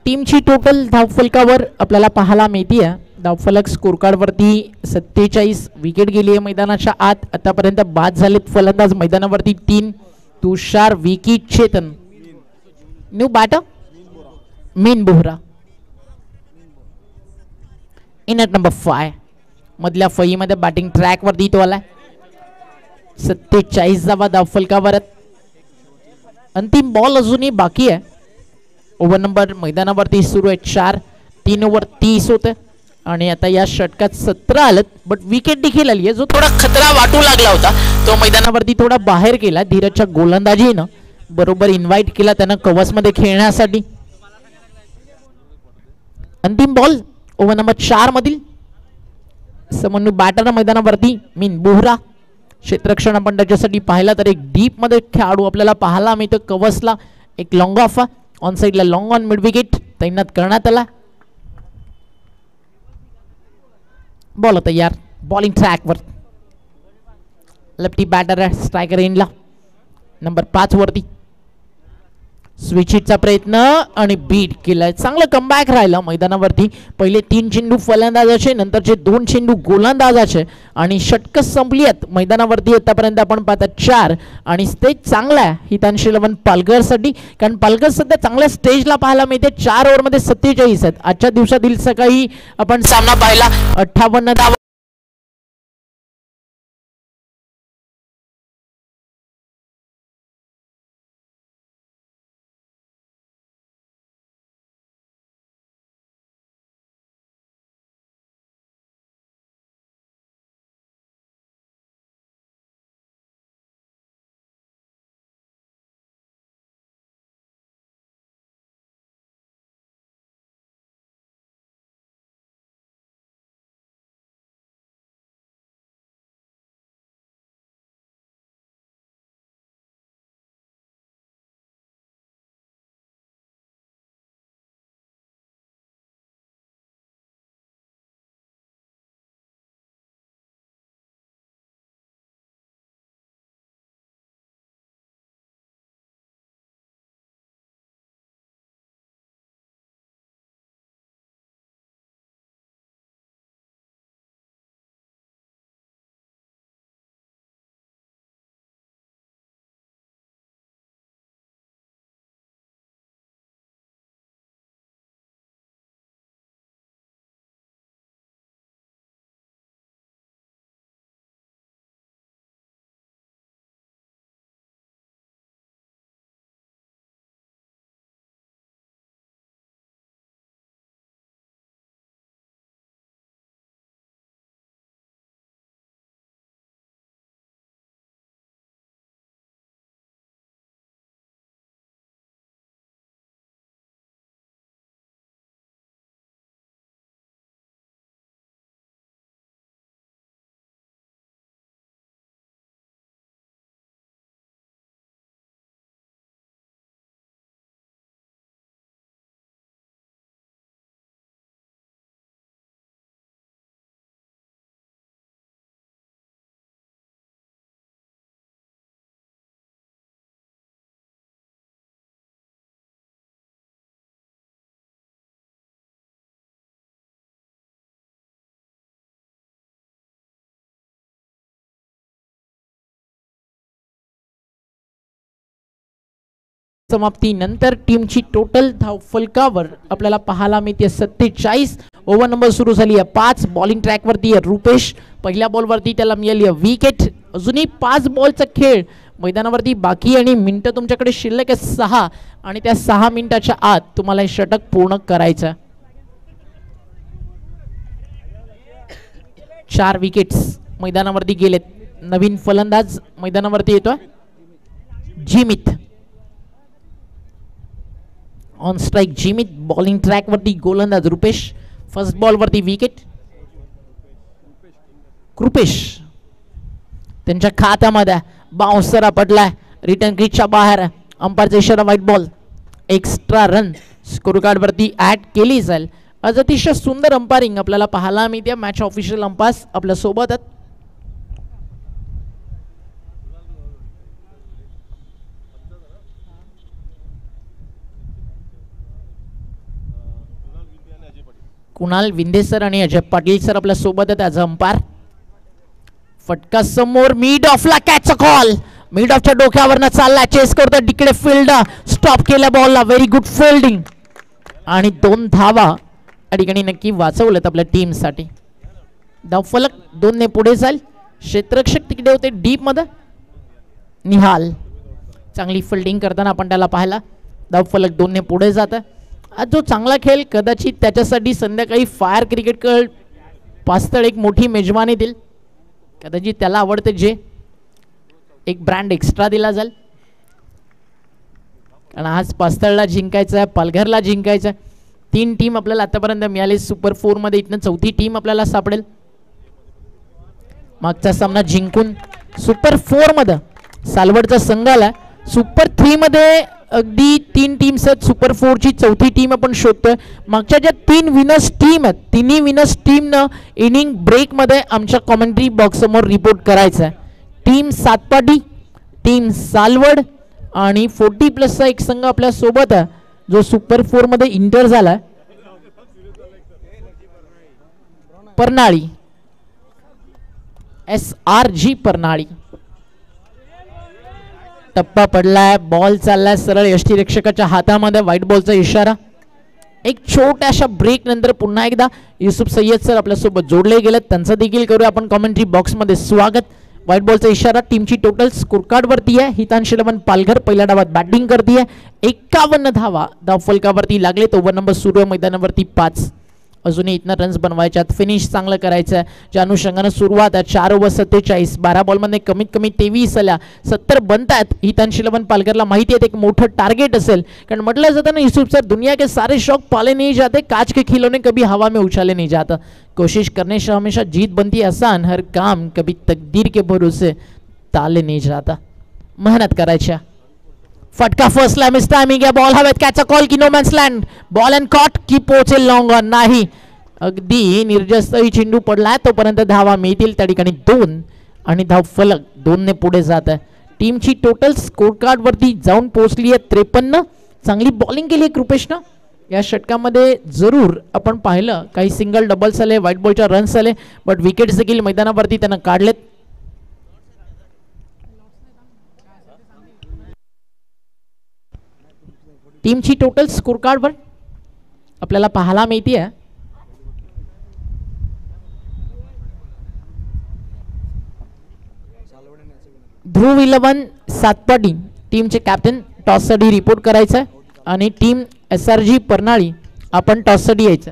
टीमची टोटल धावफलकावर आपल्याला पाहायला मिळतीये. धावफलक स्कोर कार्ड वरती 47, विकेट गेली आहे मैदानाच्या आत. आतापर्यंत बाद झालेत फलंदाज मैदानावरती 3. तुषार, विकी, चेतन. न्यू बॅटर मीन बोहरा. इन ॲट नंबर 5 मधल्या फळीमध्ये बॅटिंग ट्रॅक वरती तो आलाय. 47वा धावफलकावर. अंतिम बॉल अजूनही बाकी आहे. ओव्हर नंबर मैदानावरती सुरू आहे 4. 3 ओव्हर 30 होते आणि आता या षटकात 17 आलेत, बट विकेट देखील आली आहे. जो थोडा खतरा वाटू लागला होता तो मैदानावरती थोडा बाहेर गेला. धीरजच्या गोलंदाजीनं बरोबर इन्व्हाइट केला त्यानं कवचमध्ये खेळण्यासाठी. अंतिम बॉल ओव्हर नंबर 4 मधील समन्वय बॅटर मैदानावरती मीन बोहरा. क्षेत्ररक्षण आपण त्याच्यासाठी पाहिला तर एक डीप मध्ये खेळाडू आपल्याला पाहायला मिळतो. कवचला एक लॉंग ऑफ, ऑन साइडला लॉंग ऑन मिड विकेट तैनात करण्यात आला. बॉल तयार, बॉलिंग ट्रॅकवर. लेफ्टी बॅटर आहे, स्ट्रायकर एंडला नंबर 5 वरती. स्विच हिटचा प्रयत्न आणि बीट केलाय. चांगलं कमबॅक राहिलं मैदानावरती. पहिले 3 चेंडू फलंदाजाचे, नंतरचे 2 चेंडू गोलंदाजाचे आणि षटक संपली आहेत मैदानावरती. आतापर्यंत आपण पाहता 4 आणि स्टेज चांगला आहे हितांश 11 पालघरसाठी, कारण पालघर सध्या चांगल्या स्टेजला पाहायला मिळते. 4 ओव्हरमध्ये 47 आहेत. आजच्या दिवसातील सकाळी आपण सामना पाहिला 58 धावा. समाप्तीनंतर टीमची टोटल धावफलकावर आपल्याला पाहायला मिळते 47. ओव्हर नंबर सुरू झाली आहे 5. बॉलिंग ट्रॅकवरती आहे रुपेश. पहिल्या बॉलवरती त्याला मिळाली आहे विकेट. अजूनही 5 बॉलचा खेळ मैदानावरती बाकी आणि मिनिटं तुमच्याकडे शिल्लक आहे 6 आणि त्या 6 मिनिटाच्या आत तुम्हाला हे षटक पूर्ण करायचं. 4 विकेट्स मैदानावरती गेलेत. नवीन फलंदाज मैदानावरती येतोय Jimit. On strike Jimit. Bowling track वरती गोलंदाज रुपेश. फर्स्ट बॉल वरती विकेट. कृपेश त्यांच्या खात्यामध्ये बाउन्सर पडलाय. रिटर्न क्रीजच्या बाहेर. अंपायरचा इशारा white ball. Extra run score card वरती ऍड केली जाईल. आज अतिशय सुंदर अंपायरिंग आपल्याला पाहायला मिळते. मॅच ऑफिशियल अंपायर्स आपल्या सोबत आहेत. कुणाल विंदे सर आणि अजय पाटील सर आपल्या सोबत आहेत ॲज अंपायर. फटका समोर मिड ऑफला कॅच कॉल. मिड ऑफच्या डोक्यावरनं चालला. चेस करतो तिकडे फील्ड स्टॉप केल्या बॉलला. व्हेरी गुड फिल्डिंग आणि 2 धावा या ठिकाणी नक्की वाचवलेत आपल्या टीमसाठी. धावफलक 2 ने पुढे जाईल. क्षेत्ररक्षक तिकडे होते डीप मध्ये निहाल. चांगली फिल्डिंग करताना आपण त्याला पाहिला. धावफलक 2 ने पुढे जात आहे. आज जो चांगला खेळ कदाचित त्याच्यासाठी संध्याकाळी फायर क्रिकेट पास्तळ एक मोठी मेजवानी देईल. कदाचित त्याला आवडते जे एक ब्रँड एक्स्ट्रा दिला जाईल. कारण आज पास्तळला जिंकायचं आहे. पालघरला जिंकायचं आहे. 3 टीम आपल्याला आतापर्यंत मिळाली. सुपर 4 मध्ये इथनं 4थी टीम आपल्याला सापडेल. मागचा सामना जिंकून सुपर 4 मध्ये सालवडचा संघ आला. सुपर 3 मध्ये अगदी 3 टीम्स आहेत. सुपर 4 ची 4थी टीम आपण शोधतोय. मागच्या ज्या 3 विनर्स टीम आहेत तिन्ही विनर्स टीमनं इनिंग ब्रेक मध्ये आमच्या कॉमेंट्री बॉक्स समोर रिपोर्ट करायचं आहे. टीम सातपाटी, टीम सालवड आणि 40+ एक संघ आपल्या सोबत आहे जो सुपर 4 मध्ये इंटर झाला. परनाळी SRG परनाळी. टप्पा पडलाय. बॉल चाललाय सरळ यष्टीरक्षकाच्या हातामध्ये. व्हाईट बॉलचा इशारा. एक छोट्याशा ब्रेक नंतर पुन्हा एकदा युसुफ सय्यद सर आपल्यासोबत जोडले गेलेत. त्यांचं देखील करूया आपण कॉमेंट्री बॉक्समध्ये स्वागत. व्हाईट बॉलचा इशारा. टीमची टोटल स्कोर कार्ड वरती आहे. हितांश 11 पालघर पहिल्या डावात बॅटिंग करते. 51 धावा धावफलकावरती लागलेत. ओव्हर नंबर सुरू आहे मैदानावरती 5. अजूनही इथनं रन्स बनवायच्यात. फिनिश चांगलं करायचं आहे. ज्या अनुषंगानं सुरुवात आहे 4 ओव्हर 47. 12 बॉलमध्ये कमीत कमी 23 आल्या. 70 बनतायत. हितांश 11 पालघरला माहिती आहे एक मोठं टार्गेट असेल. कारण म्हटलं जातं ना युसुफ सर दुनिया के सारे शौक पाले नहीं जाते. काच के खिलौने कभी हवा में उछाले नहीं जाता. कोशिश करने से हमेशा जीत बनती है आसान. हर काम कभी तकदीर के भरोसे ताले नहीं जाता. मेहनत करायच्या. फटका फर्स्टला मिस टायमिंग आहे. बॉल हवेत. कॅच कॉल की no man's land. Ball and caught की पोहोचेल लॉंग ऑन. नाही. अगदी निर्जस्तही चेंडू पडलाय तोपर्यंत धावा मिळतील. त्या ठिकाणी 2 आणि धावफलक 2 ने पुढे जात आहे. टीमची टोटल स्कोर कार्ड वरती जाऊन पोहोचली आहे 53. चांगली बॉलिंग केली आहे कृपेशनं. या षटकामध्ये जरूर आपण पाहिलं काही सिंगल डबल्स आले. व्हाईट बॉलच्या रन्स आले. बट विकेट्स देखील मैदानावरती त्यांना काढलेत. टीमची टोटल स्कोर कार्ड वर आपल्याला पाहायला मिळते आहे ध्रुव 11 सातपाटी टीमचे कॅप्टन टॉससाठी रिपोर्ट करायचं आहे आणि टीम SRG परनाळी आपण टॉससाठी यायचं.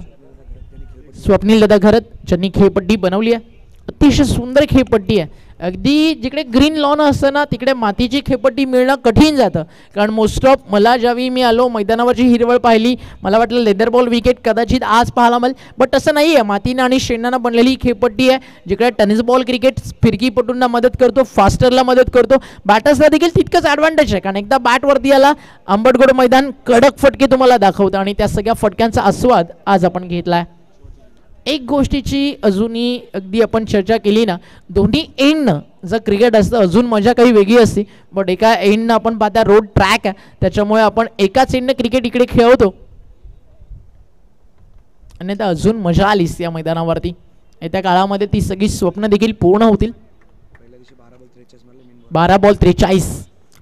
स्वप्नील दादा घरत ज्यांनी खेळपट्टी बनवली आहे. अतिशय सुंदर खेळपट्टी आहे. अगदी जिकडे ग्रीन लॉन असतं ना तिकडे मातीची खेळपट्टी मिळणं कठीण जातं. कारण मोस्ट ऑफ मला ज्यावेळी मी आलो मैदानावरची हिरवळ पाहिली मला वाटलं लेदर बॉल विकेट कदाचित आज पाहायला मिळेल. बट तसं नाही आहे. मातीनं आणि शेणानं बनलेली खेळपट्टी आहे. जिकडे टेनिस बॉल क्रिकेट फिरकीपटूंना मदत करतो. फास्टरला मदत करतो. बॅटर्सला देखील तितकंच ॲडव्हान्टेज आहे. कारण एकदा बॅटवरती आला आंबटगोड मैदान कडक फटके तुम्हाला दाखवतं आणि त्या सगळ्या फटक्यांचा आस्वाद आज आपण घेतला आहे. एक गोष्टीची अजूनही अगदी आपण चर्चा केली ना दोन्ही एंडनं जर क्रिकेट असतं अजून मजा काही वेगळी असती. बट एका एंडनं आपण पाहता रोड ट्रॅक आहे त्याच्यामुळे आपण एकाच एंडनं क्रिकेट इकडे खेळवतो आणि आता अजून मजा आलीस या मैदानावरती. येत्या काळामध्ये ती सगळी स्वप्न देखील पूर्ण होतील. 12 बॉल 43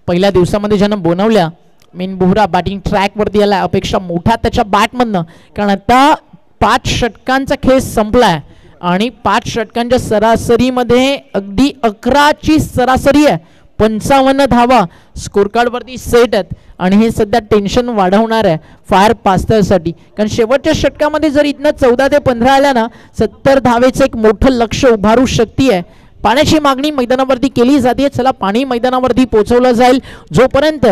पहिल्या दिवसामध्ये ज्यानं बनवल्या मेन बुमरा बॅटिंग ट्रॅक वरती आलाय. अपेक्षा मोठ्या त्याच्या बॅटमधनं, कारण आता 5 षटकांचा खेळ संपलाय आणि 5 षटकांच्या सरासरीमध्ये अगदी 11ची सरासरी आहे. 55 धावा स्कोर कार्ड वरती सेट आहेत आणि हे सध्या टेन्शन वाढवणार आहे फायर पास्तरसाठी, कारण शेवटच्या षटकामध्ये जर इथनं 14 ते 15 आल्या ना 70 धावेचं एक मोठं लक्ष उभारू शकते आहे. पाण्याची मागणी मैदानावरती केली जाते. चला पाणी मैदानावरती पोहोचवलं जाईल. जोपर्यंत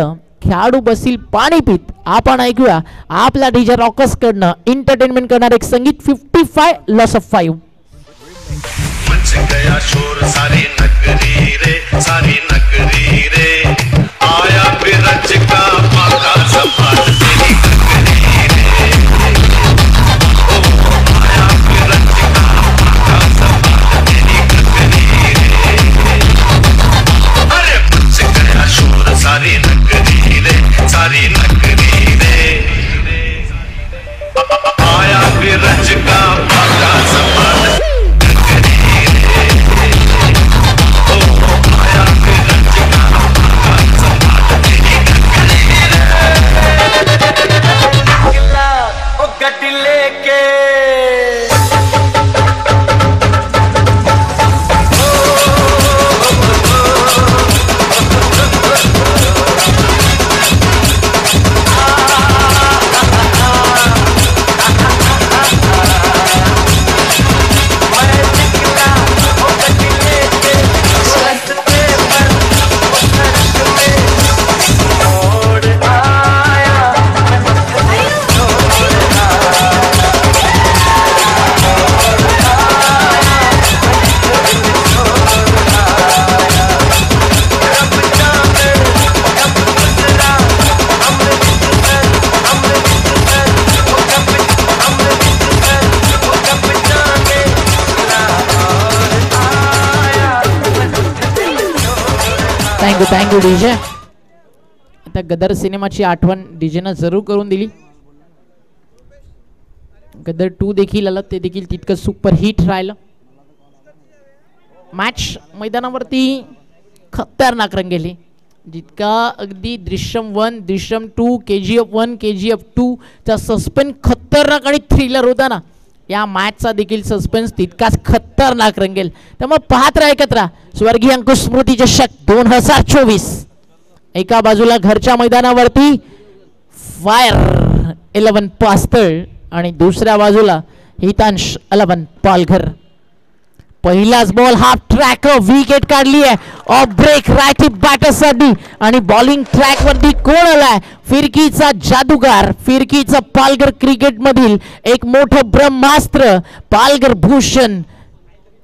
खेळाडू बसतील पाणी पित, आपण ऐकूया आपला डीजे रॉकर्स कडनं एंटरटेनमेंट करणार एक संगीत 55 लॉस ऑफ 5. गया शोर सारी नगरी रे आया बिरज का पाका सफार तेरी नगरी रे ओ आया बिरज का पाका सफार तेरी नगरी रे अरे बच गया शोर सारी नगरी रे आया बिरज का पाका सफार थँक्यू डीजे. आता गदर सिनेमाची आठवण डीजेनं जरूर करून दिली. गदर 2 देखील आलं, ते देखील तितकं सुपर हिट राहिलं. मॅच मैदानावरती खतरनाक रंगेली. जितका अगदी दृश्यम 1, दृश्यम 2, KGF 1, KGF 2 चा सस्पेन्स खतरनाक आणि थ्रिलर होता ना, या मॅचचा देखील सस्पेन्स तितकाच खतरनाक रंगेल. त्यामुळे पाहत राहा एकत्र स्वर्गीय अंकुश स्मृती चषक 2024. एका बाजूला घरच्या मैदानावरती फायर 11 पास्तळ आणि दुसऱ्या बाजूला हितांश 11 पालघर. पहिलाच बॉल हाफ ट्रॅक विकेट काढली आहे ऑफ ब्रेक राईट बॅटरसाठी आणि बॉलिंग ट्रॅक वरती कोण आलाय? फिरकीचा जादूगार, फिरकीचा पालघर क्रिकेट मधील एक मोठं ब्रह्मास्त्र पालघर भूषण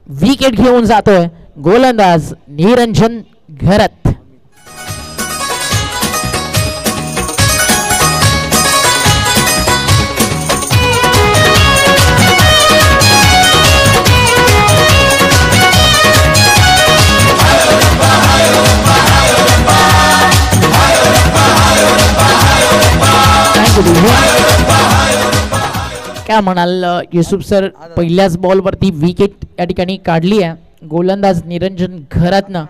विकेट घेऊन जातोय. गोलंदाज निरंजन घरत. काय म्हणाल युसुफ सर? पहिल्याच बॉल वरती विकेट या ठिकाणी काढली आहे गोलंदाज निरंजन घरातनं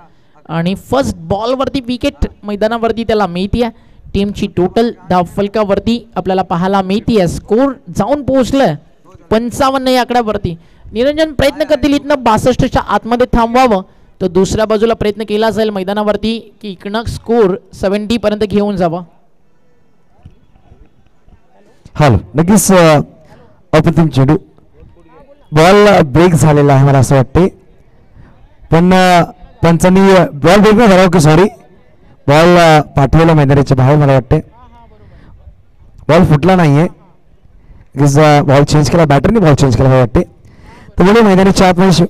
आणि फर्स्ट बॉल वरती विकेट मैदानावरती त्याला मिळते. टीमची टोटल धावफलकावरती आपल्याला पाहायला मिळते. स्कोर जाऊन पोहोचलाय 55 या आकड्यावरती. निरंजन प्रयत्न करतील इथनं 62च्या आतमध्ये थांबवावं, तर दुसऱ्या बाजूला प्रयत्न केला जाईल मैदानावरती की इकडनं स्कोर 70 पर्यंत घेऊन जावा. हॅलो, नक्कीच अप्रतिम चेंडू. बॉल ब्रेक झालेला आहे मला असं वाटते, पण पंचांनी बॉल ब्रेक नाही झाला. ओके सॉरी, बॉल पाठवला मैदानाच्या बाहेर मला वाटते. बॉल फुटला नाहीये, बॉल चेंज केला, बॅटरने बॉल चेंज केला मला वाटते. तर बोलू मैदानाच्या आतमध्ये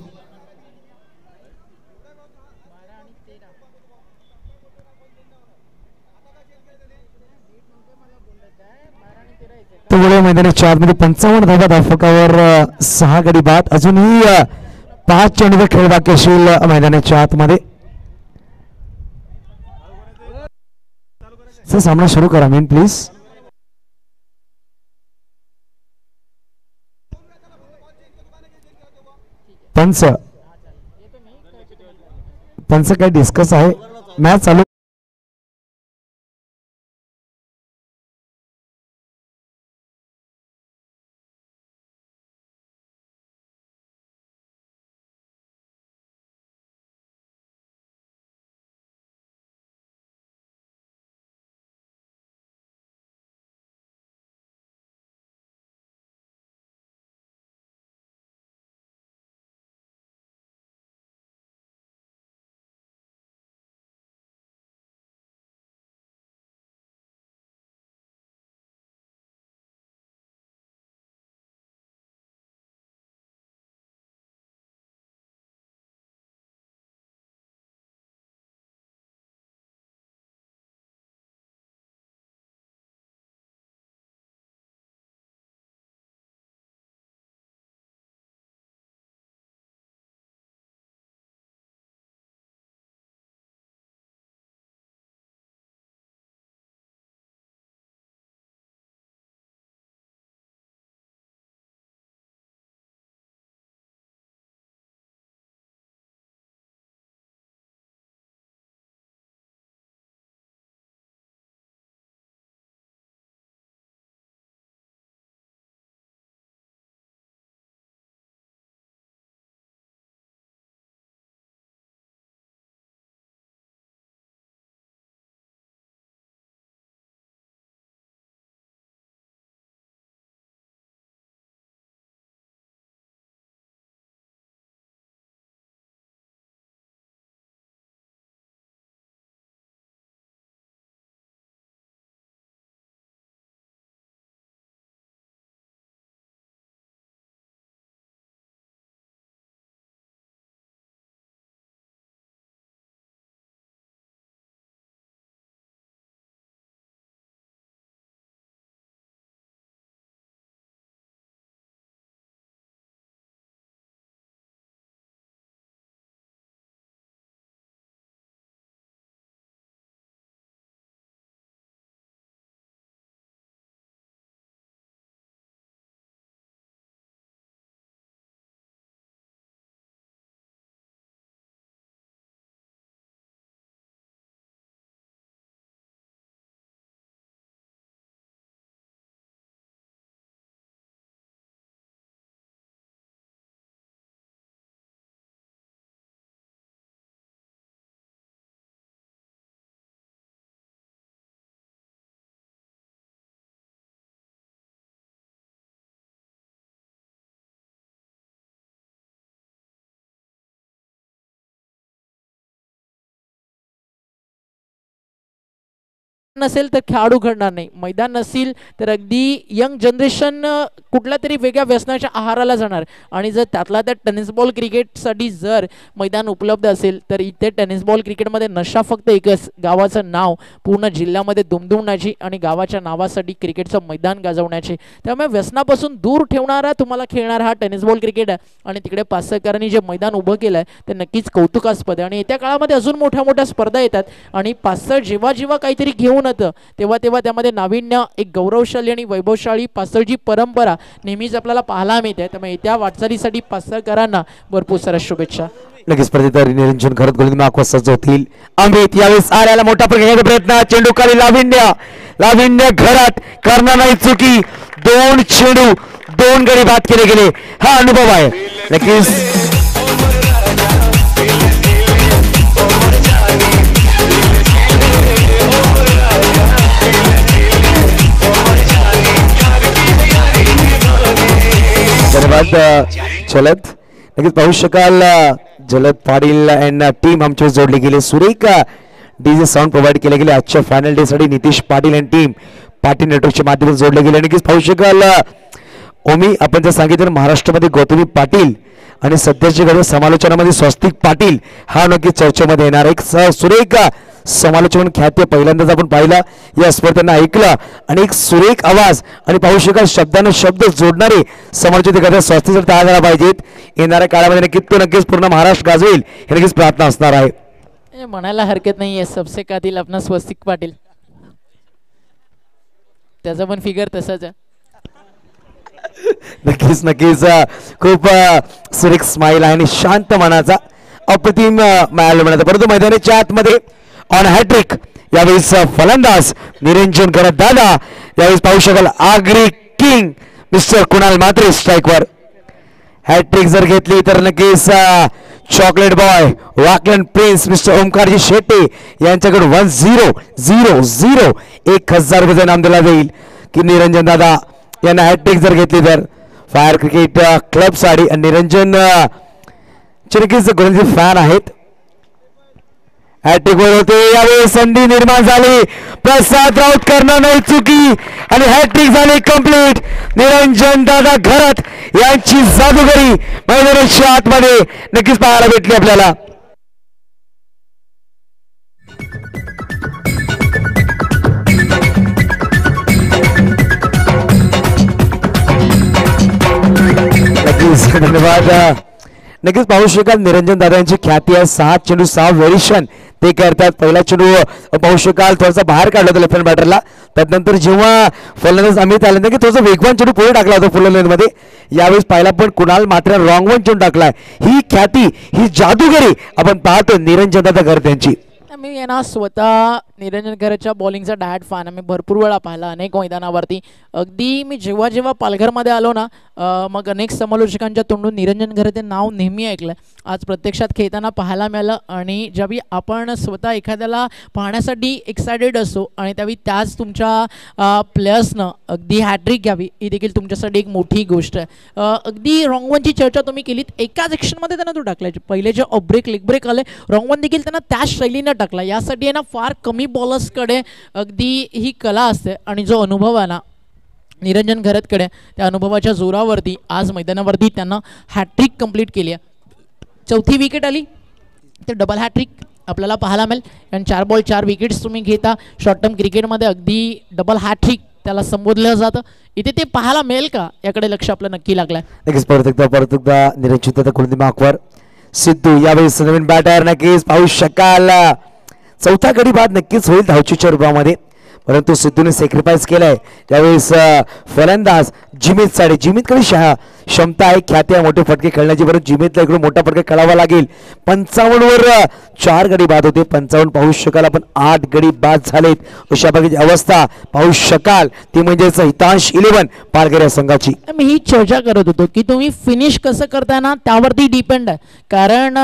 मैदानाच्या आतमध्ये 55 धावा धावफलकावर 6 गडी बाद. अजूनही 5 चेंडूचा खेळ बाकी असेल मैदानाच्या आतमध्ये. सर सामना सुरू करा मेन प्लीज. पंच काय डिस्कस आहे, मॅच चालू नसेल तर खेळाडू घडणार नाही. मैदान नसेल तर अगदी यंग जनरेशन कुठल्या तरी वेगळ्या व्यसनाच्या आहाराला जाणार. आणि जर त्यातला त्या टेनिस बॉल क्रिकेटसाठी जर मैदान उपलब्ध असेल तर इथे टेनिस बॉल क्रिकेटमध्ये नशा फक्त एकच, गावाचं नाव पूर्ण जिल्ह्यामध्ये दुमदुमण्याची आणि गावाच्या नावासाठी क्रिकेटचं मैदान गाजवण्याची. त्यामुळे व्यसनापासून दूर ठेवणारा तुम्हाला खेळणारा हा टेनिस बॉल क्रिकेट आहे. आणि तिकडे पासकरांनी जे मैदान उभं केलं आहे ते नक्कीच कौतुकास्पद आहे. आणि येत्या काळामध्ये अजून मोठ्या मोठ्या स्पर्धा येतात आणि पासर जेव्हा जेव्हा काहीतरी घेऊन येतं तेव्हा तेव्हा त्यामध्ये नाविन्य, एक गौरवशाली आणि वैभवशाली पासरची परंपरा नेहमीच आपल्याला पाहायला मिळते. त्यामुळे येत्या वाटचालीसाठी पासरकरांना भरपूर साऱ्या शुभेच्छा. लगेच प्रतिधारी निरंजन घरात गोलंदाज आखवा सज्ज होतील. अमित यावेळेस आल्याला मोठा घेण्याचा प्रयत्न, चेंडू खाली लाविन्य घरात करणार नाही चुकी. 2 चेंडू 2 गडी बाद केले गेले, हा अनुभव आहे. नक्कीच धन्यवाद जलद. नक्कीच पाहू शकाल जलद पाटील अँड टीम आमच्या जोडली गेली. सुरेख डीजे साऊंड प्रोव्हाइड केले गेले आजच्या फायनल डे साठी. नितीश पाटील अँड टीम पाटील नेटवर्कच्या माध्यमातून जोडले गेले. नक्कीच पाहू शकाल ओमी आपण जर सांगितलं महाराष्ट्रामध्ये गौतमी पाटील आणि सध्याच्या घडीच्या समालोचनामध्ये स्वस्तिक पाटील हा नक्कीच चर्चेमध्ये येणार. एक सुरेख समालोचन ख्याती पहिल्यांदाच आपण पाहिला, या स्पर्धेंना ऐकला आणि एक सुरेख आवाज आणि पाहू शकाल शब्दानं शब्द जोडणारे समालोचन करता स्वस्तिक जर तयार झाला पाहिजेत. येणाऱ्या काळामध्ये नक्कीच तो नक्कीच पूर्ण महाराष्ट्र गाजवेल हे नक्कीच प्रार्थना असणार आहे. म्हणायला हरकत नाहीये सबसे कातील आपला स्वस्तिक पाटील, त्याचा पण फिगर तसाच आहे. नक्कीच खूप सुरेख स्माइल आहे आणि शांत मनाचा अप्रतिम मिळालं म्हणायचं. परंतु मैदानाच्या आतमध्ये ऑन हॅट्रिक यावेळेस फलंदाज निरंजन करत दादा. यावेळेस पाहू शकाल आगरी किंग मिस्टर कुणाल मात्रे स्ट्राईकवर. हॅट्रिक जर घेतली तर नक्कीच chocolate boy Waklan prince mister Omkarji Shette यांच्याकडे 1-0-0-0 1000 रुपये इनाम दिला जाईल की निरंजन दादा यांना हॅट्रिक जर घेतली तर. फायर क्रिकेट क्लब साठी निरंजन नक्कीच गोलंदाजी फॅन आहेत. हॅट्रिक वर होते यावेळी संधी निर्माण झाली, प्रसाद राऊत करणार नाही चुकी आणि हॅट्रिक झाली कंप्लीट. निरंजन दादा घरात यांची जादूगरी मैदानाच्या आतमध्ये नक्कीच पाहायला भेटली आपल्याला. धन्यवाद. नक्कीच पाहू शकाल निरंजन दादा यांची ख्याती आहे. 6 चेंडू 6 व्हेरिएशन ते करतात. पहिला चेंडू पाहू शकाल थोडासा बाहेर काढला होता लेफ्ट हँड बॅटरला. त्यानंतर जेव्हा फलंदाज अमित आले की थोडासा वेगवान चेंडू पुढे टाकला होता फुल लेनमध्ये. यावेळेस पाहिला पण कुणाल मात्र रॉंग वन चेंडू टाकलाय. ही ख्याती, ही जादूगिरी आपण पाहतो निरंजन दादा घर त्यांची. मी यांना स्वतः निरंजन खरेच्या बॉलिंगचा डायट फॅन आहे. मी भरपूर वेळा पाहिला अनेक मैदानावरती. अगदी मी जेव्हा जेव्हा पालघरमध्ये आलो ना मग अनेक समालोचकांच्या तोंडून निरंजन खरे ते नाव नेहमी ऐकलं. आज प्रत्यक्षात खेळताना पाहायला मिळालं. आणि ज्यावेळी आपण स्वतः एखाद्याला पाहण्यासाठी एक्सायटेड असतो आणि त्यावेळी त्याच तुमच्या प्लेयर्सनं अगदी हॅट्रिक घ्यावी ही देखील तुमच्यासाठी एक मोठी गोष्ट आहे. अगदी रॉंग वनची चर्चा तुम्ही केलीत. एकाच ॲक्शनमध्ये त्यांना तो टाकला. पहिले जे ऑफ ब्रेक लेग ब्रेक आले रॉंग वन देखील त्यांना त्याच शैलीनं टाकला. यासाठी आहे ना फार कमी बॉलर्सकडे अगदी ही कला असते आणि जो अनुभव आहे ना निरंजन घरतकडे, त्या अनुभवाच्या जोरावरती आज मैदानावरती त्यांना हॅट्रिक कंप्लीट केली आहे. 4थी विकेट आली तर डबल हॅट्रिक आपल्याला पाहायला मिळेल. कारण 4 बॉल 4 विकेट्स तुम्ही घेता शॉर्ट टर्म क्रिकेटमध्ये अगदी डबल हॅट्रिक त्याला संबोधलं जातं. इथे ते पाहायला मिळेल का याकडे लक्ष आपलं नक्की लागलं आहे. नक्कीच परत एकदा निरंजन दादा गोलंदाजी मार्कवर. सिद्धू यावेळेस नवीन बॅटर नक्कीच पाहू शकाल. 4था गडी बाद नक्कीच होईल धावचीच्या रूपामध्ये, परंतु सिद्धूने सॅक्रिफाईस केलाय. त्यावेळेस फलंदाज जिमीत साडे जिमीतकडे क्षमता आहे, ख्याती आहे मोठे फटके खेळण्याची, परंतु जिमीतला इकडून मोठा फटका खेळावा लागेल. 55 वर 4 गडी बाद होते. 55 पाहू शकाल आपण 8 गडी बाद झालेत. अशा प्रकारची अवस्था पाहू शकाल ती म्हणजेच हितांश 11 पालघर या संघाची. मी ही चर्चा करत होतो की तुम्ही फिनिश कसं करताय ना त्यावरती डिपेंड आहे. कारण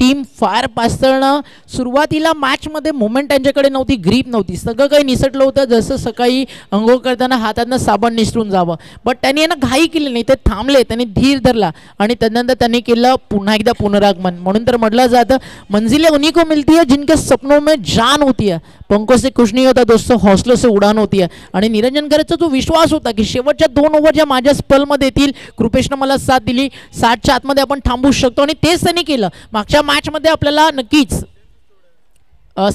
टीम फायर पास्तळणं सुरुवातीला मॅचमध्ये मुवमेंट त्यांच्याकडे नव्हती, ग्रीप नव्हती, सगळं काही निसटलं होतं जसं सकाळी अंघोळ करताना हातातनं साबण निसटून जावं. बट त्यांनी यांना घाई केली नाही, ते थांबले, त्यांनी धीर धरला आणि त्यानंतर त्यांनी केलं पुन्हा एकदा पुनरागमन. म्हणून तर म्हटलं जातं मंजिलें उन्हीं को मिलती है जिनके सपनों में जान होती है. पंखों से कुछ नहीं होता दोस्तों, हौसलों से उडान होती है. आणि निरंजन खरेचा जो विश्वास होता की शेवटच्या 2 ओव्हर ज्या माझ्या स्पेलमध्ये येतील, कृपेशनं मला साथ दिली, 60च्या आतमध्ये आपण थांबू शकतो आणि तेच त्यांनी केलं. मागच्या मॅचमध्ये आपल्याला नक्कीच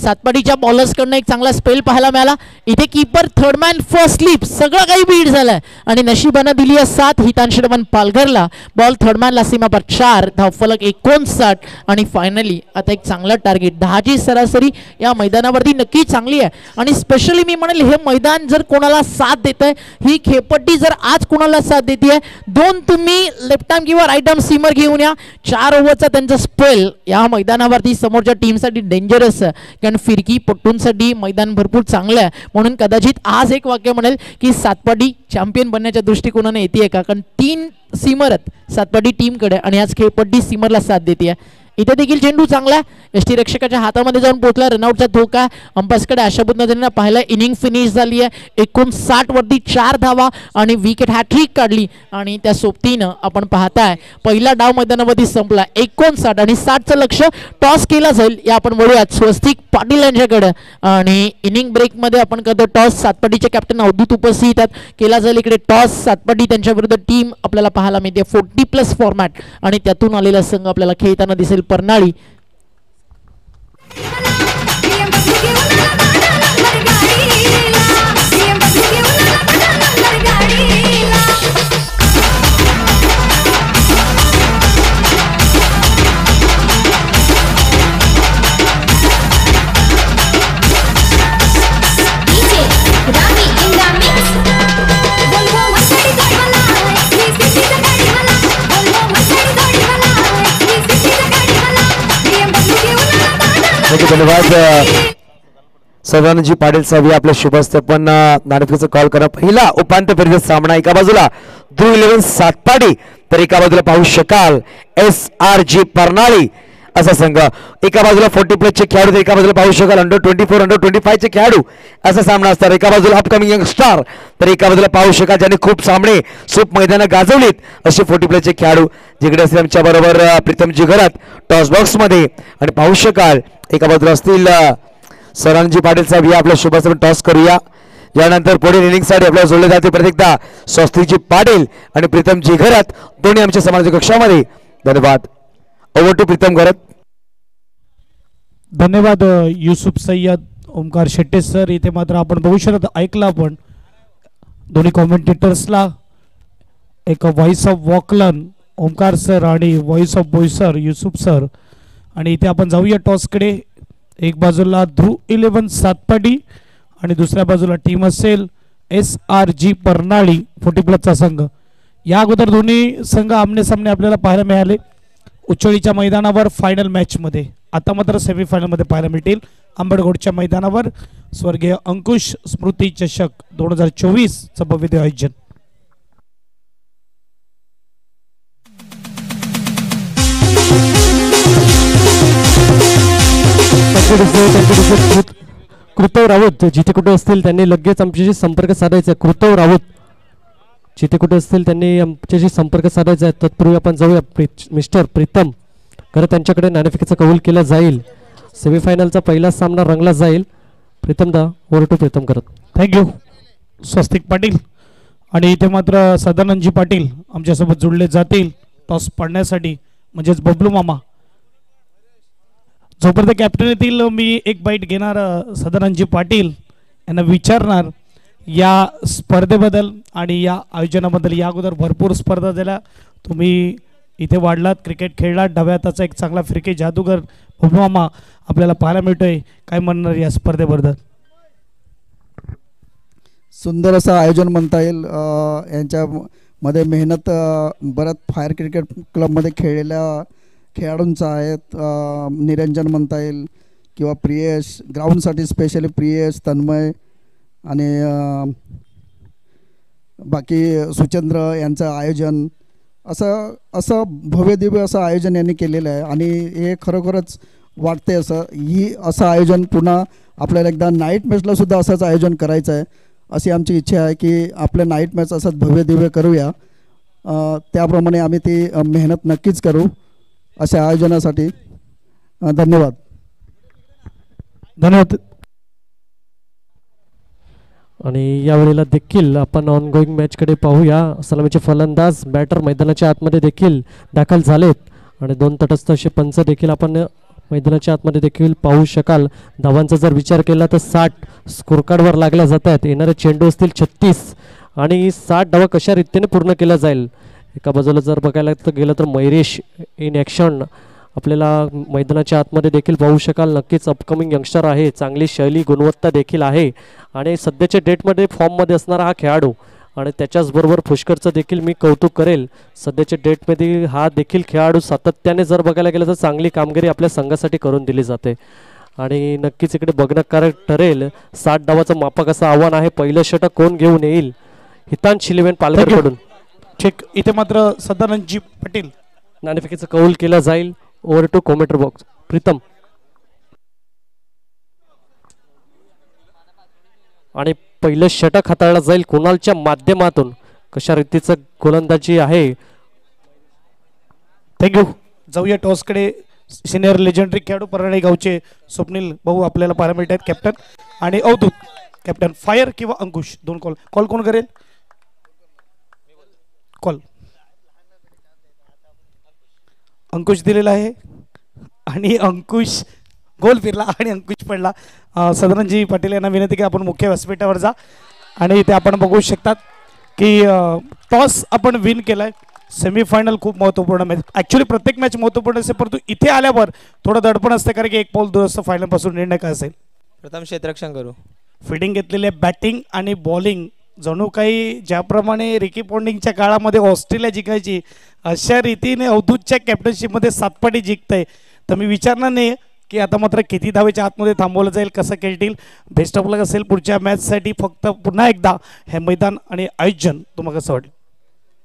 सातपाडीच्या बॉलर्सकडनं एक चांगला स्पेल पाहायला मिळाला. इथे keeper third man first slip सगळं काही बीट झालंय आणि नशिबानं दिली आहे साथ हितांश रमण पालघरला. बॉल थर्ड मॅनला सीमा पर 4, धावफलक 59 आणि फायनली आता एक चांगला टार्गेट. 10ची सरासरी या मैदानावरती नक्की चांगली आहे आणि स्पेशली मी म्हणेल हे मैदान जर कोणाला साथ देत आहे, ही खेळपट्टी जर आज कोणाला साथ देते आहे, 2 तुम्ही लेफ्ट आर्म किंवा राईट आर्म सीमर घेऊन या. 4 ओव्हरचा त्यांचा स्पेल या मैदानावरती समोरच्या टीमसाठी डेंजरस आहे, कारण फिरकी पट्टूंसाठी मैदान भरपूर चांगलं आहे. म्हणून कदाचित आज एक वाक्य म्हणेल की सातपाडी चॅम्पियन बनण्याच्या दृष्टिकोनाने येते का, कारण 3 सीमर आहेत सातपाडी टीमकडे आणि आज खेळपट्टी सीमरला साथ देते. इथे देखील चेंडू चांगला यष्टी रक्षकाच्या हातामध्ये जाऊन पोहोचला. रनआउटचा धोका अंपायर्सकडे अशा पद्धतीने पाहिला. इनिंग फिनिश झाली आहे 59 वरती 4 धावा आणि विकेट हॅट्रिक काढली आणि त्या सोबतीनं आपण पाहताय पहिला डाव मैदानावरती संपला. 59 आणि 60चं लक्ष टॉस केला जाईल या आपण वळूयात स्वस्तिक पाटील यांच्याकडे. आणि इनिंग ब्रेकमध्ये आपण करतो टॉस. सातपाडीचे कॅप्टन अवधूत उपस्थित आहेत. केला जाईल इकडे टॉस. सातपाडी त्यांच्या विरुद्ध टीम आपल्याला पाहायला मिळते 40+ फॉर्मॅट आणि त्यातून आलेला संघ आपल्याला खेळताना दिसेल परनाळी. धन्यवाद सदानंदजी पाटील साहेब आपल्या शुभ हस्ते पण नाणेफेकीचा कॉल करा. पहिला उपांत्य फेरीचा सामना एका बाजूला ध्रुव 11 सातपाडी तर एका बाजूला पाहू शकाल SRG परनाळी असा संघ. एका बाजूला 40+ चे खेळाडू तर एका बाजूला पाहू शकाल अंडर 24 अंडर 25 चे खेळाडू असा सामना असणार. एका बाजूला अपकमिंग यंग स्टार तर एका बाजूला पाहू शकाल ज्यांनी खूप सामने सूप मैदानं गाजवलीत असे 40+ चे खेळाडू. जिकडे असतील आमच्या बरोबर प्रीतमजी घरात टॉस बॉक्स मध्ये आणि पाहू शकाल एका बाजूला असतील सदानंदजी पाटील साहेब. या आपल्या शुभ टॉस करूया. यानंतर पुढील इनिंगसाठी आपल्याला जोडले जाते प्रत्येकदा स्वस्तिकजी पाटील आणि प्रीतमजी घरात दोन्ही आमच्या समाजाच्या कक्षामध्ये. धन्यवाद. ओव्हर टू प्रीतम घरात. धन्यवाद युसुफ सय्यद, ओमकार शेट्टे सर. इथे मात्र आपण बघू शकतो ऐकलं आपण दोन्ही कॉमेंटेटर्सला एक व्हॉइस ऑफ वॉकलन ओमकार सर आणि voice of Boisar Yusuf sir. आणि इथे आपण जाऊया टॉसकडे. एक बाजूला ध्रुव 11 सातपाडी आणि दुसऱ्या बाजूला टीम असेल SRG परनाळी 40+ संघ. या अगोदर दोन्ही संघ आमने सामने आपल्याला पाहायला मिळाले उच्चळीच्या मैदानावर फायनल मॅचमध्ये. आता मात्र सेमीफायनलमध्ये पाहायला मिळतील आंबेडगोडच्या मैदानावर स्वर्गीय अंकुश स्मृती चषक 2024चं भव्य आयोजन. कृतव राऊत जिथे कुठे असतील त्यांनी लगेच आमच्याशी संपर्क साधायचा. कृतव राऊत जिथे कुठे असतील त्यांनी आमच्याशी संपर्क साधायचा आहे. तत्पूर्वी आपण जाऊया मिस्टर प्रीतम खरं त्यांच्याकडे नाणेफेकीचा कौल केला जाईल. सेमीफायनलचा पहिला सामना रंगला जाईल. प्रीतम दा ओव्हर टू प्रीतम करत. थँक्यू स्वस्तिक पाटील. आणि इथे मात्र सदानंदजी पाटील आमच्यासोबत जोडले जातील टॉस पाडण्यासाठी म्हणजेच बबलू मामा. जोपर्यंत कॅप्टन येतील मी एक बाईट घेणार सदानंदजी पाटील यांना विचारणार या स्पर्धेबद्दल आणि या आयोजनाबद्दल. या अगोदर भरपूर स्पर्धा झाल्या, तुम्ही इथे वाढलात, क्रिकेट खेळलात, डाव्या हाताचा एक चांगला फिरकी जादूगर बबलू मामा आपल्याला पाहायला मिळतोय. काय म्हणणार या स्पर्धेबद्दल? सुंदर असं आयोजन म्हणता येईल. यांच्यामध्ये मेहनत बऱ्याच फायर क्रिकेट क्लबमध्ये खेळलेल्या खेळाडूंचा आहेत. निरंजन म्हणता येईल किंवा प्रियेश, ग्राउंडसाठी स्पेशली प्रियेश, तन्मय आणि बाकी सुचंद्र यांचं आयोजन असं भव्यदिव्य असं आयोजन यांनी केलेलं आहे. आणि हे खरोखरच वाटते असं आयोजन पुन्हा आपल्याला एकदा नाईट मॅचलासुद्धा असंच आयोजन करायचं आहे अशी आमची इच्छा आहे की आपल्या नाईट मॅच असंच भव्यदिव्य करूया. त्याप्रमाणे आम्ही ती मेहनत नक्कीच करू अशा आयोजनासाठी. धन्यवाद. धन्यवाद. आणि यावेळेला देखील आपण ऑनगोईंग मॅचकडे पाहूया. सलामीचे फलंदाज बॅटर मैदानाच्या आतमध्ये देखील दाखल झालेत आणि 2 तटस्थ असे पंच देखील आपण मैदानाच्या आतमध्ये देखील पाहू शकाल. धावांचा जर विचार केला तर 60 स्कोर कार्डवर लागल्या जात आहेत. येणारे चेंडू असतील 36 आणि 60 धावा कशा रीतीने पूर्ण केल्या जाईल. एका बाजूला जर बघायला गेलं तर मयुरेश इन ॲक्शन आपल्याला मैदानाच्या आतमध्ये देखील पाहू शकाल. नक्कीच अपकमिंग यंगस्टर आहे, चांगली शैली गुणवत्ता देखील आहे आणि सध्याच्या डेटमध्ये फॉर्ममध्ये असणारा हा खेळाडू आणि त्याच्याचबरोबर पुष्करचं देखील मी कौतुक करेल. सध्याच्या डेटमध्ये हा देखील खेळाडू सातत्याने जर बघायला गेलं तर चांगली कामगिरी आपल्या संघासाठी करून दिली जाते आणि नक्कीच इकडे बघण्याकारक ठरेल. 60 धावाचं मापक असं आव्हान आहे. पहिलं षटक कोण घेऊन येईल. हितांश 11 पालघरकडून ठीक. इथे मात्र सदानंदजी पाटील नाणेफेकीचं कौल केलं जाईल. Over to commentator box. Pritam आणि पहिलं षटक हाताळलं जाईल कुणालच्या माध्यमातून. कशा रीतीचं गोलंदाजी आहे. थँक्यू. जाऊया टॉसकडे. सिनियर लेजंडरी खेळाडू परळी गावचे स्वप्नील भाऊ आपल्याला पाहायला मिळत आहेत. कॅप्टन आणि अवधूत. कॅप्टन फायर किंवा अंकुश 2 कॉल कोण करेल. कॉल अंकुश दिलेला आहे आणि अंकुश गोल फिरला आणि अंकुश पडला. सदानंदजी पाटील यांना विनंती की आपण मुख्य व्यासपीठावर जा आणि इथे आपण बघू शकतात की टॉस आपण विन केलाय. सेमीफायनल खूप महत्त्वपूर्ण मॅच. ॲक्च्युली प्रत्येक मॅच महत्त्वपूर्ण असते परंतु इथे आल्यावर थोडं दडपण असते कारण की 1 पाऊल दूर असतं फायनलपासून. निर्णय काय असेल. प्रथम क्षेत्ररक्षण करू. फिडिंग घेतलेले बॅटिंग आणि बॉलिंग जणू काही ज्याप्रमाणे रिकी पॉन्डिंगच्या काळामध्ये ऑस्ट्रेलिया जिंकायची अशा रीतीने अवधूतच्या कॅप्टनशिपमध्ये 7 पाटी जिंकतंय. तर मी विचारणार नाही की आता मात्र किती धावेच्या आतमध्ये थांबवलं जाईल, कसं खेळतील. बेस्ट ऑफ लक असेल पुढच्या मॅचसाठी. फक्त पुन्हा एकदा हे मैदान आणि आयोजन तुम्हाला कसं वाटेल.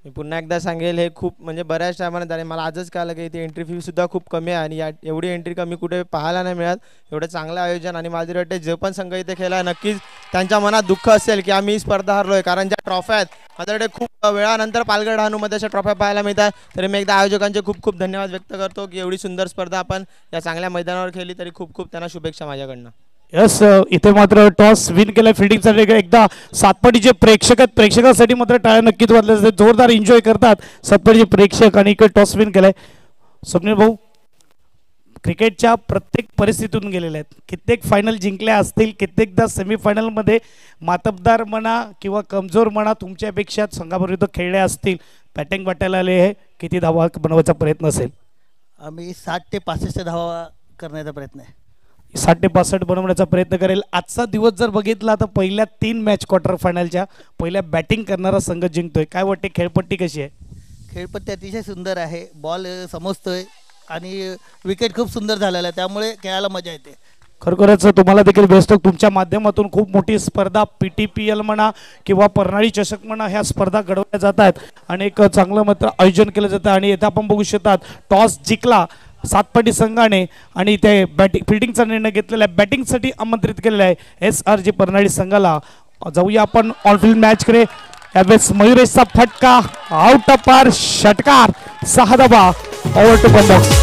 मी पुन्हा एकदा सांगेल हे खूप म्हणजे बऱ्याच टायमाने झाले. मला आजच कळलं की इथे एंट्री फी सुद्धा खूप कमी आहे आणि एवढी एंट्री कमी कुठे पाहायला नाही मिळत. एवढं चांगलं आयोजन आणि मला वाटते जे पण संघ इथे खेळला नक्कीच त्यांच्या मनात दुःख असेल की आम्ही ही स्पर्धा हरलोय. कारण ज्या ट्रॉफ्या आहेत माझ्याकडे खूप वेळानंतर पालघर डहाणूमध्ये अशा ट्रॉफ्या पाहायला मिळतात. तरी मी एकदा आयोजकांचे खूप खूप धन्यवाद व्यक्त करतो की एवढी सुंदर स्पर्धा आपण या चांगल्या मैदानावर खेळली. तरी खूप खूप त्यांना शुभेच्छा माझ्याकडनं. यस. इथे मात्र टॉस विन केलं फिल्डिंगसाठी. एकदा 7 पाटीचे प्रेक्षक आहेत. प्रेक्षकांसाठी मात्र टाळ्या नक्कीच वाजल्या जातात. जोरदार एन्जॉय करतात 7 पाटीचे प्रेक्षक आणि इकडे टॉस विन केलाय. स्वप्नील भाऊ क्रिकेटच्या प्रत्येक परिस्थितीतून गेलेले आहेत. कित्येक फायनल जिंकल्या असतील, कित्येकदा सेमीफायनलमध्ये मातबदार म्हणा किंवा कमजोर म्हणा तुमच्यापेक्षा संघाविरुद्ध खेळले असतील. बॅटिंग वाटायला आले आहे. किती धावा बनवायचा प्रयत्न असेल. आम्ही 60 ते 65 धावा करण्याचा प्रयत्न आहे. 60 ते 65 बनवण्याचा प्रयत्न करेल. आजचा दिवस जर बघितला तर पहिल्या 3 मॅच क्वार्टर फायनलच्या पहिल्या बॅटिंग करणारा संघ जिंकतोय. काय वाटते खेळपट्टी कशी आहे. खेळपट्टी अतिशय सुंदर आहे. बॉल समजतोय आणि विकेट खूप सुंदर झालेला आहे त्यामुळे खेळायला मजा येते. खरोखरच तुम्हाला देखील बेस्ट ऑफ. तुमच्या माध्यमातून खूप मोठी स्पर्धा PTPL म्हणा किंवा परनाळी चषक म्हणा ह्या स्पर्धा घडवल्या जात आहेत आणि एक चांगलं मात्र आयोजन केलं जातं. आणि इथे आपण बघू शकतात टॉस जिंकला 7 पाटी संघाने आणि ते फिल्डिंगचा निर्णय घेतलेला आहे. बॅटिंगसाठी आमंत्रित केलेलं आहे SRG परनाळी संघाला. जाऊया आपण ऑनफिल्ड मॅचकडे. यावेळेस मयुरेशचा फटका आउट ऑफ पार षटकार 6 धावा. Over to box.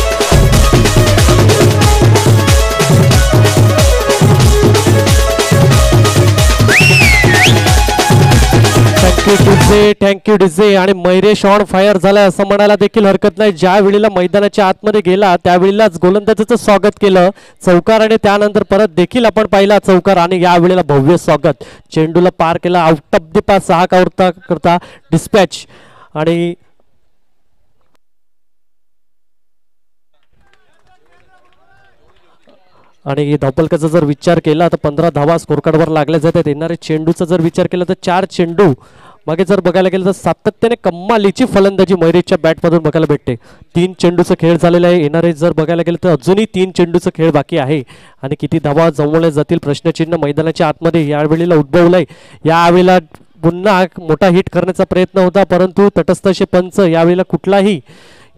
Thank you DJ. आणि मयुरेश ऑन फायर झालाय असं म्हणायला देखील हरकत नाही. ज्या वेळेला मैदानाच्या आतमध्ये गेला त्यावेळेलाच गोलंदाजाचं स्वागत केलं चौकार आणि त्यानंतर परत देखील आपण पाहिला चौकार आणि यावेळेला भव्य स्वागत. चेंडूला पार केला आउट ऑफ द पास 6 करता डिस्पॅच. आणि धावपलकाचा जर विचार केला तर 15 धावा स्कोर कार्डवर लागल्या जातात. येणारे चेंडूचा जर विचार केला तर 4 चेंडू मागे जर बघायला गेलं तर सातत्याने कमालीची फलंदाजी मयुरेशच्या बॅटमधून बघायला भेटते. 3 चेंडूचा खेळ झालेला आहे. येणारे जर बघायला गेलं तर अजूनही 3 चेंडूचा खेळ बाकी आहे आणि किती धावा जमवल्या जातील प्रश्नचिन्ह मैदानाच्या आतमध्ये यावेळेला उद्भवलंय. यावेळेला पुन्हा मोठा हिट करण्याचा प्रयत्न होता परंतु तटस्थ असे पंच यावेळेला कुठलाही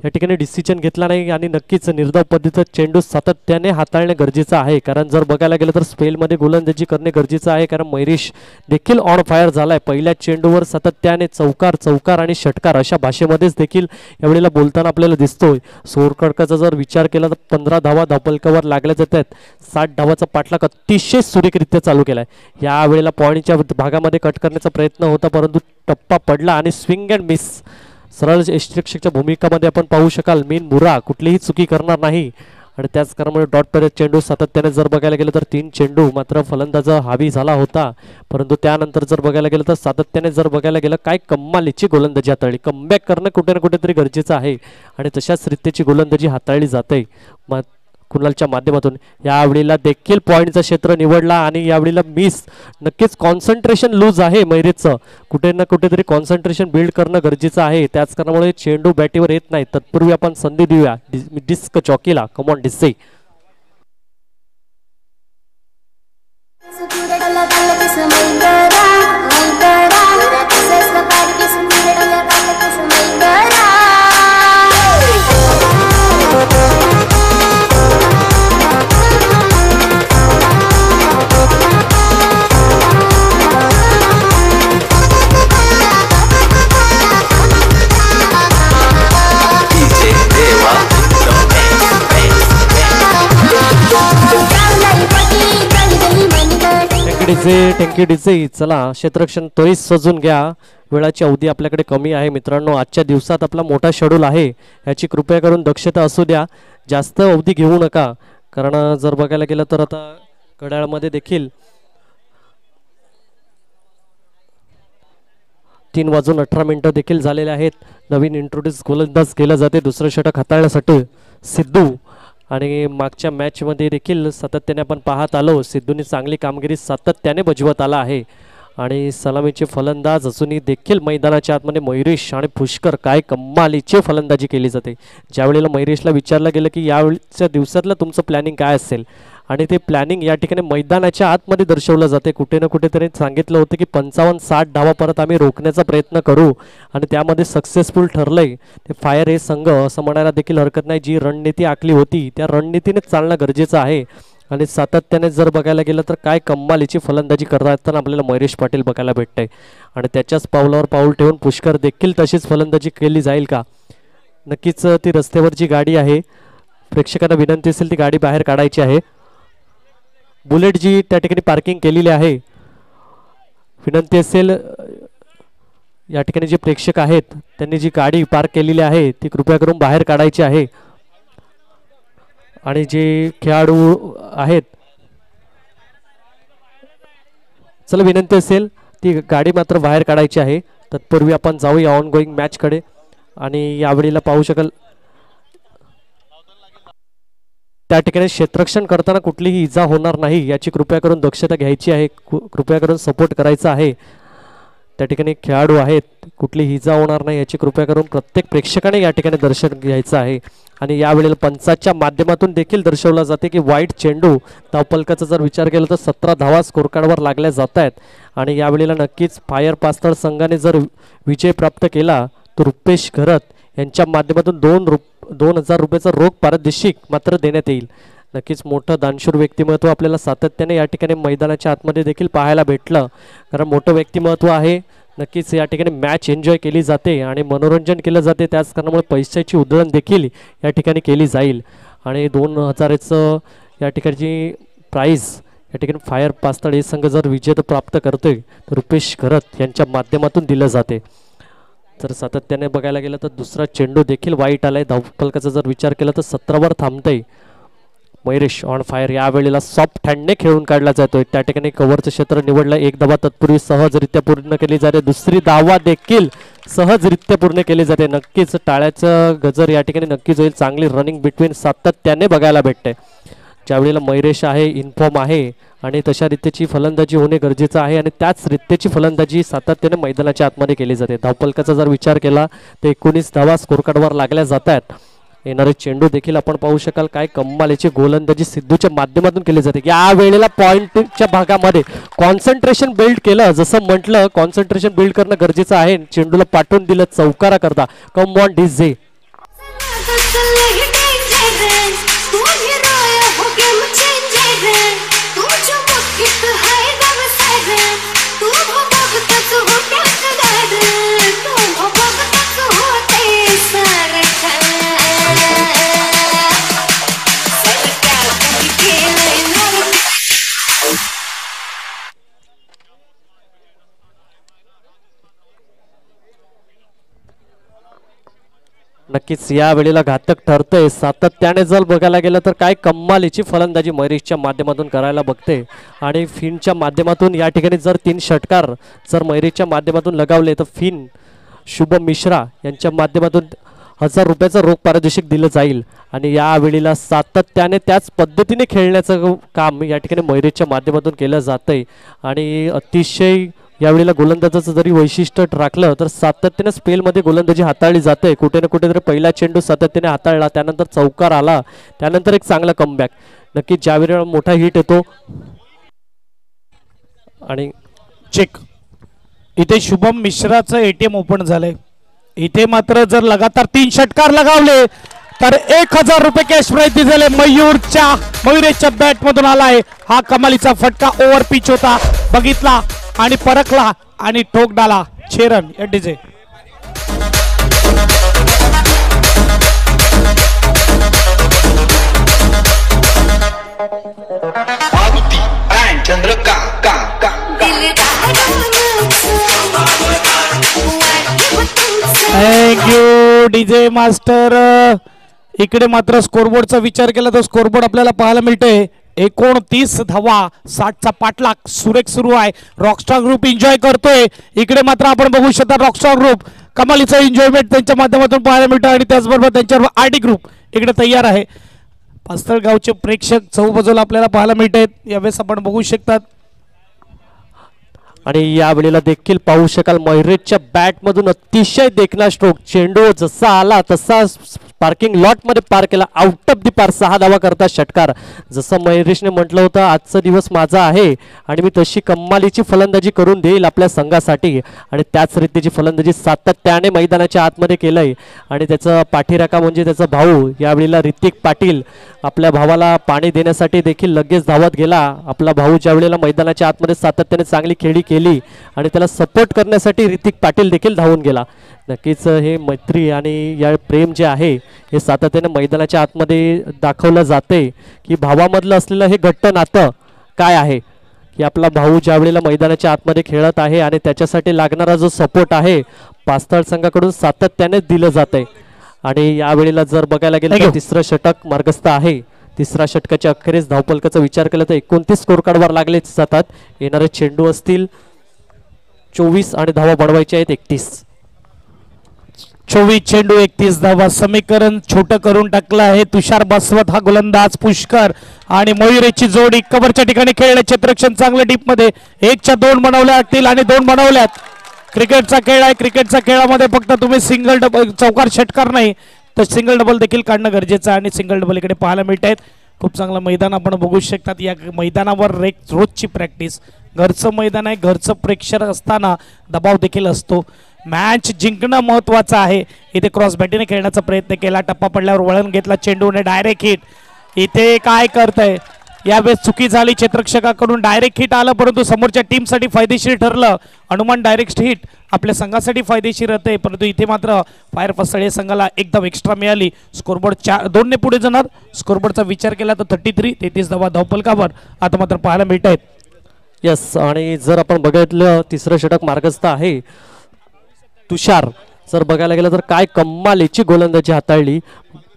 या ठिकाणी डिसिजन घेतला नाही आणि नक्कीच निर्धाव पद्धतीचा चेंडू सातत्याने हाताळणे गरजेचं आहे, कारण जर बघायला गेलं तर स्पेलमध्ये गोलंदाजी करणे गरजेचं आहे, कारण मयुरेश देखील ऑन फायर झाला आहे. पहिल्या चेंडूवर सातत्याने चौकार आणि षटकार अशा भाषेमध्येच देखील यावेळेला बोलताना आपल्याला दिसतोय. स्कोरकार्डाचा जर विचार केला तर 15 धावा धावफलकावर लागल्या जात आहेत. 60 धावाचा पाठलाग अतिशय सुरेखरित्या चालू केला आहे. यावेळेला पॉईंटच्या भागामध्ये कट करण्याचा प्रयत्न होता, परंतु टप्पा पडला आणि स्विंग अँड मिस. सरळ यष्टिरक्षकच्या भूमिकामध्ये आपण पाहू शकाल मीन मुरा कुठलीही चुकी करणार नाही आणि त्याच कारणामुळे डॉट पर्यंत चेंडू सातत्याने जर बघायला गेलं तर 3 चेंडू मात्र फलंदाज हावी झाला होता, परंतु त्यानंतर जर बघायला गेलं तर सातत्याने जर बघायला गेलं काय कमालीची गोलंदाजी हाताळली. कमबॅक करणं कुठे ना कुठेतरी गरजेचं आहे आणि तशाच रीतीची गोलंदाजी हाताळली जाते कुणालच्या माध्यमातून. यावेळेला देखील पॉईंटचं क्षेत्र निवडला आणि यावेळेला मिस. नक्कीच कॉन्सन्ट्रेशन लूज आहे मैरीचं, कुठे ना कुठेतरी कॉन्सन्ट्रेशन बिल्ड करणं गरजेचं आहे. त्याच कारणामुळे चेंडू बॅटीवर येत नाही. तत्पूर्वी आपण संधी देऊया डिस्क चॉकीला. कमॉन डिस्से. Thank you DJ. चला क्षेत्ररक्षण त्वरित सजून घ्या, वेळाची अवधी आपल्याकडे कमी आहे मित्रांनो. आजच्या दिवसात आपला मोठा शेड्यूल आहे, याची कृपया करून दक्षता असू द्या. जास्त अवधी घेऊ नका, कारण जर बघायला गेलं तर आता घड्याळामध्ये देखील 3:18 देखील झालेले आहेत. नवीन इंट्रोड्यूस गोलंदाज केलं जाते दुसरं षटक हाताळण्यासाठी सिद्धू, आणि मागच्या मॅचमध्ये देखील सातत्याने आपण पाहत आलो सिद्धूने चांगली कामगिरी सातत्याने बजावत आला आहे. आणि सलामीचे फलंदाज असूनही देखील मैदानाच्या आतमध्ये मयुरेश आणि पुष्कर काय कमालीची फलंदाजी केली जाते. ज्यावेळेला मयुरेशला विचारलं गेलं की यावेळच्या दिवसातलं तुमचं प्लॅनिंग काय असेल, आणि ते प्लॅनिंग या ठिकाणी मैदानाच्या आतमध्ये दर्शवलं जाते. कुठे ना कुठेतरी सांगितलं होतं की 55-60 धावा परत आम्ही रोखण्याचा प्रयत्न करू, आणि त्यामध्ये सक्सेसफुल ठरलंय. ते फायर हे संघ असं म्हणायला देखील हरकत नाही. जी रणनीती आखली होती त्या रणनीतीनेच चालणं गरजेचं आहे. आणि सातत्याने जर बघायला गेलं तर काय कमालीची फलंदाजी करताना आपल्याला मयुरेश पाटील बघायला भेटतंय, आणि त्याच्याच पावलावर पाऊल ठेवून पुष्कर देखील तशीच फलंदाजी केली जाईल का? नक्कीच ती रस्त्यावरची गाडी आहे, प्रेक्षकांना विनंती असेल ती गाडी बाहेर काढायची आहे. बुलेट जी त्या ठिकाणी पार्किंग केलेली आहे, विनंती असेल या ठिकाणी जे प्रेक्षक आहेत त्यांनी जी गाडी पार्क केलेली आहे ती कृपया करून बाहेर काढायची आहे. आणि जे खेळाडू आहेत चला विनंती असेल ती गाडी मात्र बाहेर काढायची आहे. तत्पूर्वी आपण जाऊया ऑन गोईंग मॅचकडे, आणि यावेळेला पाहू शकाल त्या ठिकाणी क्षेत्ररक्षण करताना कुठलीही इजा होणार नाही याची कृपया करून दक्षता घ्यायची आहे, कृपया करून सपोर्ट करायचा आहे. त्या ठिकाणी खेळाडू आहेत, कुठलीही इजा होणार नाही याची कृपया करून प्रत्येक प्रेक्षकाने या ठिकाणी दर्शन घ्यायचं आहे. आणि यावेळेला पंचाच्या माध्यमातून देखील दर्शवलं जाते की वाईट चेंडू धावफलकाचा जर विचार केला तर 17 धावा स्कोरकार्डवर लागल्या जात आहेत. आणि यावेळेला नक्कीच फायर पास्तळ संघाने जर विजय प्राप्त केला तर रुपेश घरत यांच्या माध्यमातून 2,000 रुपयाचा रोख पारितोषिक मात्र देण्यात येईल. नक्कीच मोठं दानशूर व्यक्तिमत्व आपल्याला सातत्याने या ठिकाणी मैदानाच्या आतमध्ये देखील पाहायला भेटलं, कारण मोठं व्यक्तिमत्व आहे. नक्कीच या ठिकाणी मॅच एन्जॉय केली जाते आणि मनोरंजन केलं जाते, त्याच कारणामुळे पैशाची उधळण देखील या ठिकाणी केली जाईल. आणि 2,000चं या ठिकाणची प्राईज या ठिकाणी फायर पास्तळ हे संघ जर विजेता प्राप्त करतोय तर रुपेश घरत यांच्या माध्यमातून दिलं जाते. जर सातत्याने बघायला गेलं तर दुसरा चेंडू देखील वाईट आलाय. धावफलकाचा जर विचार केला तर 17वर थांबतंय. मयुरेश ऑन फायर यावेळेला सॉफ्ट हँडने खेळून काढला जातोय. त्या ठिकाणी कव्हरचं क्षेत्र निवडलं. एक धावा तत्पूर्वी सहजरित्या पूर्ण केली जाते, दुसरी धावा देखील सहजरित्या पूर्ण केली जाते. नक्कीच टाळ्याचं गजर या ठिकाणी नक्कीच होईल. चांगली रनिंग बिटवीन सातत्याने बघायला भेटते. ज्यावेळेला मयुरेश आहे इन्फॉर्म आहे आणि तशा रीतीची फलंदाजी होणे गरजेचं आहे, आणि त्याच रीतीची फलंदाजी सातत्याने मैदानाच्या आतमध्ये केली जाते. धावफलकाचा जर विचार केला तर 19 धावा स्कोरकार्डवर लागल्या जात आहेत. येणारे चेंडू देखील आपण पाहू शकाल काय कमालीची गोलंदाजी सिद्धूच्या माध्यमातून केली जाते. या वेळेला पॉइंटच्या भागामध्ये कॉन्सन्ट्रेशन बिल्ड केलं, जसं म्हटलं कॉन्सन्ट्रेशन बिल्ड करणं गरजेचं आहे. चेंडूला पाठवून दिलं चौकारा करता. Come on DJ. नक्कीच या वेळेला घातक ठरतंय. सातत्याने जर बघायला गेलं तर काय कमालीची फलंदाजी मयुरेशच्या माध्यमातून करायला बघते आणि फिनच्या माध्यमातून या ठिकाणी जर 3 षटकार जर मयुरेशच्या माध्यमातून लगावले तर फिन शुभम मिश्रा यांच्या माध्यमातून 1000 रुपयाचं रोख पारितोषिक दिलं जाईल. आणि या वेळेला सातत्याने त्याच पद्धतीने खेळण्याचं काम या ठिकाणी मयुरेशच्या माध्यमातून केलं जातंय. आणि अतिशय यावेळेला गोलंदाजाचं जरी वैशिष्ट्य राखलं तर सातत्याने स्पेलमध्ये गोलंदाजी हाताळली जाते. कुठे ना कुठेतरी पहिला चेंडू सातत्याने हाताळला, त्यानंतर चौकार आला, त्यानंतर एक चांगला कमबॅक. नक्कीच ज्या वेळेला मोठा हिट येतो आणि चेक इथे शुभम मिश्राचं ATM ओपन झालंय. इथे मात्र जर लगातार 3 षटकार लगावले तर 1000 रुपये कॅश प्राइज दिले. मयुरेशच्या बॅट मधून आलाय हा कमालीचा फटका. ओव्हर पिच होता, बघितला आणि परखला आणि ठोक डाला. 6 run DJ. Thank you DJ master. इकडे मात्र स्कोरबोर्डचा विचार केला तर स्कोरबोर्ड आपल्याला पाहायला मिळते 29 धावा, 60चा पाठलाग सुरेख सुरू आहे. रॉकस्टार ग्रुप एन्जॉय करतोय. इकडे मात्र आपण बघू शकता रॉकस्टार ग्रुप कमालीचा एन्जॉयमेंट त्यांच्या माध्यमातून पाहायला मिळतं आणि त्याचबरोबर त्यांच्याबरोबर RD ग्रुप इकडे तयार आहे. पास्तळगावचे प्रेक्षक चौबाजूला आपल्याला पाहायला मिळतात. यावेळेस आपण बघू शकतात आणि या वेळेला देखील पाहू शकाल मयुरेशच्या बॅटमधून अतिशय देखणा स्ट्रोक. चेंडू जसा आला तसा पार्किंग लॉट मध्ये पार केला, आउट ऑफ दी पार. 6 धावा करता षटकार. जसं मयुरेशने म्हटलं होतं आजचा दिवस माझा आहे आणि मी तशी कमालीची फलंदाजी करून देईल आपल्या संघासाठी आणि त्याच रीतीची फलंदाजी सातत्याने मैदानाच्या आतमध्ये केलंय. आणि त्याचा पाठीराखा म्हणजे त्याचा भाऊ यावेळेला ऋतिक पाटील आपल्या भावाला पाणी देण्यासाठी देखील लगेच धावत गेला. आपला भाऊ ज्या वेळेला मैदानाच्या आतमध्ये सातत्याने चांगली खेळी केली आणि त्याला सपोर्ट करण्यासाठी ऋतिक पाटील देखील धावून गेला. नक्कीच हे मैत्री आणि या प्रेम जे आहे हे सातत्याने मैदानाच्या आतमध्ये दाखवलं जाते की भावामधलं असलेलं हे घट्ट नातं काय आहे की आपला भाऊ ज्या वेळेला मैदानाच्या आतमध्ये खेळत आहे आणि त्याच्यासाठी लागणारा जो सपोर्ट आहे पास्तळ संघाकडून सातत्याने दिलं जाते. आणि यावेळेला जर बघायला गेलं तर 3रं षटक मार्गस्थ आहे. 3ऱ्या षटकाच्या अखेरीस धावफलकाचा विचार केला तर 29 स्कोर कार्डवर लागले जातात. येणारे चेंडू असतील 24 आणि धावा बनवायचे आहेत 31. 24 चेंडू 31 धावा. समीकरण छोटं करून टाकलं आहे. तुषार बसवत हा गोलंदाज, पुष्कर आणि मयुरेशची जोडी कव्हरच्या ठिकाणी खेळले. क्षेत्ररक्षण चांगलं डीप मध्ये 1च्या 2 बनवल्या लागतील आणि 2 बनवल्यात. क्रिकेटचा खेळ आहे. क्रिकेटच्या खेळामध्ये फक्त तुम्ही सिंगल डबल चौकार षटकार नाही तर सिंगल डबल देखील काढणं गरजेचं आहे आणि सिंगल डबल इकडे पाहायला मिळत आहेत. खूप चांगलं मैदान आपण बघू शकतात. या मैदानावर रोजची प्रॅक्टिस, घरचं मैदान आहे, घरचं प्रेक्षक असताना दबाव देखील असतो. मॅच जिंकणं महत्वाचं आहे. इथे क्रॉस बॅटीने खेळण्याचा प्रयत्न केला, टप्पा पडल्यावर वळण घेतला, चेंडूने डायरेक्ट हिट. इथे काय करतंय यावेळेस चुकी झाली क्षेत्ररक्षकाकडून. डायरेक्ट हिट आलं परंतु समोरच्या टीमसाठी फायदेशीर ठरलं. अनुमान डायरेक्ट हिट आपल्या संघासाठी फायदेशीर होते परंतु इथे मात्र फायर फसळ या संघाला एकदम एक्स्ट्रा मिळाली. स्कोरबोर्ड 2 ने पुढे जाणार. स्कोरबोर्डचा विचार केला तर 33 धावा धावफलकावर आता मात्र पाहायला मिळत आहेत. यस. आणि जर आपण बघितलं 3रं षटक मार्गस्थ आहे. तुषार जर बघायला गेलं तर काय कमालीची गोलंदाजी हाताळली.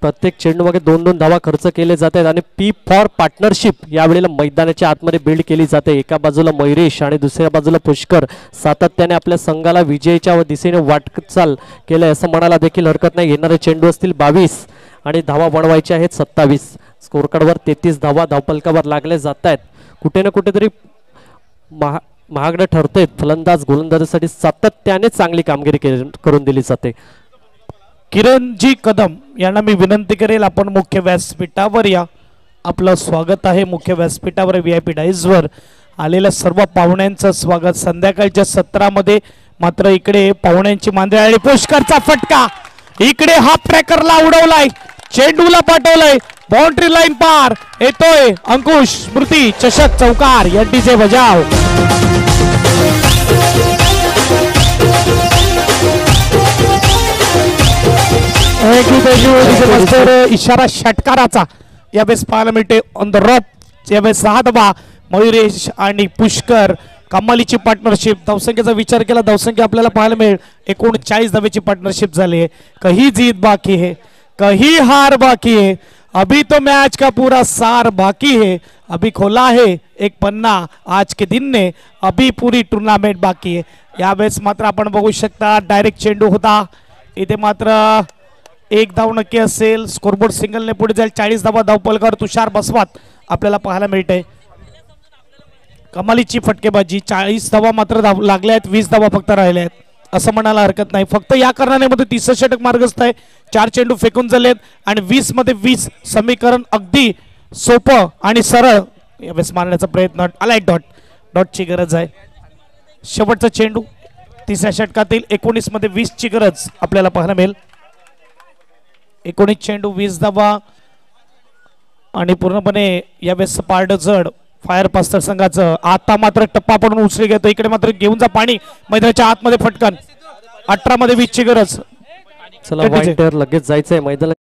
प्रत्येक चेंडूमागे 2-2 धावा खर्च केले जात आहेत आणि पी फॉर पार्टनरशिप यावेळेला मैदानाच्या आतमध्ये बिल्ड केली जाते. एका बाजूला मयुरेश आणि दुसऱ्या बाजूला पुष्कर सातत्याने आपल्या संघाला विजयाच्या दिशेने वाटचाल केलंय असं म्हणायला देखील हरकत नाही. येणारे चेंडू असतील 22 आणि धावा बनवायच्या आहेत 27. स्कोर कार्डवर 33 धावा धावफलकावर लागले जात आहेत. कुठे ना कुठेतरी महागडं ठरते. फलंदाज गोलंदाजासाठी सातत्याने चांगली कामगिरी करून दिली जाते. किरणजी कदम यांना मी विनंती करेल आपण मुख्य व्यासपीठावर या. आपलं स्वागत आहे मुख्य व्यासपीठावर. VIP डाईजवर आलेल्या सर्व पाहुण्यांचं स्वागत. संध्याकाळच्या सत्रामध्ये मात्र इकडे पाहुण्यांची मांदियाळी. पुष्करचा फटका इकडे हाफ ट्रॅकरला उडवलाय. चेंडूला पाठवलंय बाउंड्री लाईन पार येतोय अंकुश स्मृती चषक चौकार एनटीचे बजाव. इशारा षटकाराचा यावेळेस पाहायला मिळते ऑन द रॉप. यावेळेस 6 धावा मयुरेश आणि पुष्कर कमालीची पार्टनरशिप. धावसंख्येचा विचार केला धावसंख्या आपल्याला पाहायला मिळेल 39 धावेची पार्टनरशिप झाली आहे. कही जीत बाकी है कही हार बाकी है अभी तो मैच का पूरा सार बाकी है. अभी खोला है एक पन्ना आज के दिन ने अभी पूरी टूर्नामेंट बाकी है. यावेळेस मात्र आपण बघू शकता डायरेक्ट चेंडू होता. इथे मात्र 1 धाव नक्की असेल. स्कोरबोर्ड सिंगलने पुढे जाईल. 40 धावा धावपलकर तुषार बसवात आपल्याला पाहायला मिळते. कमालीची फटकेबाजी 40 धावा मात्र लागल्या आहेत. 20 धावा फक्त राहिल्या आहेत असं म्हणायला हरकत नाही. फक्त या कारणाने तिसरं षटक मार्गस्थ आहे. 4 चेंडू फेकून झालेत आणि 20 मध्ये 20 समीकरण अगदी सोपं आणि सरळ यावेळेस मारण्याचा प्रयत्न आलाय. डॉटची गरज आहे. शेवटचा चेंडू तिसऱ्या षटकातील 19 मध्ये 20 ची गरज आपल्याला पाहायला मिळेल. 19 चेंडू 20 धावा आणि पूर्णपणे यावेळेस पारड जड फायर पास्तर संघाचं. आता मात्र टप्पा पडून उचली घेतो. इकडे मात्र घेऊन जा पाणी मैदानाच्या आतमध्ये फटकन. 18 मध्ये 20 ची गरज. चला वाईट लगेच जायचंय मैदानात.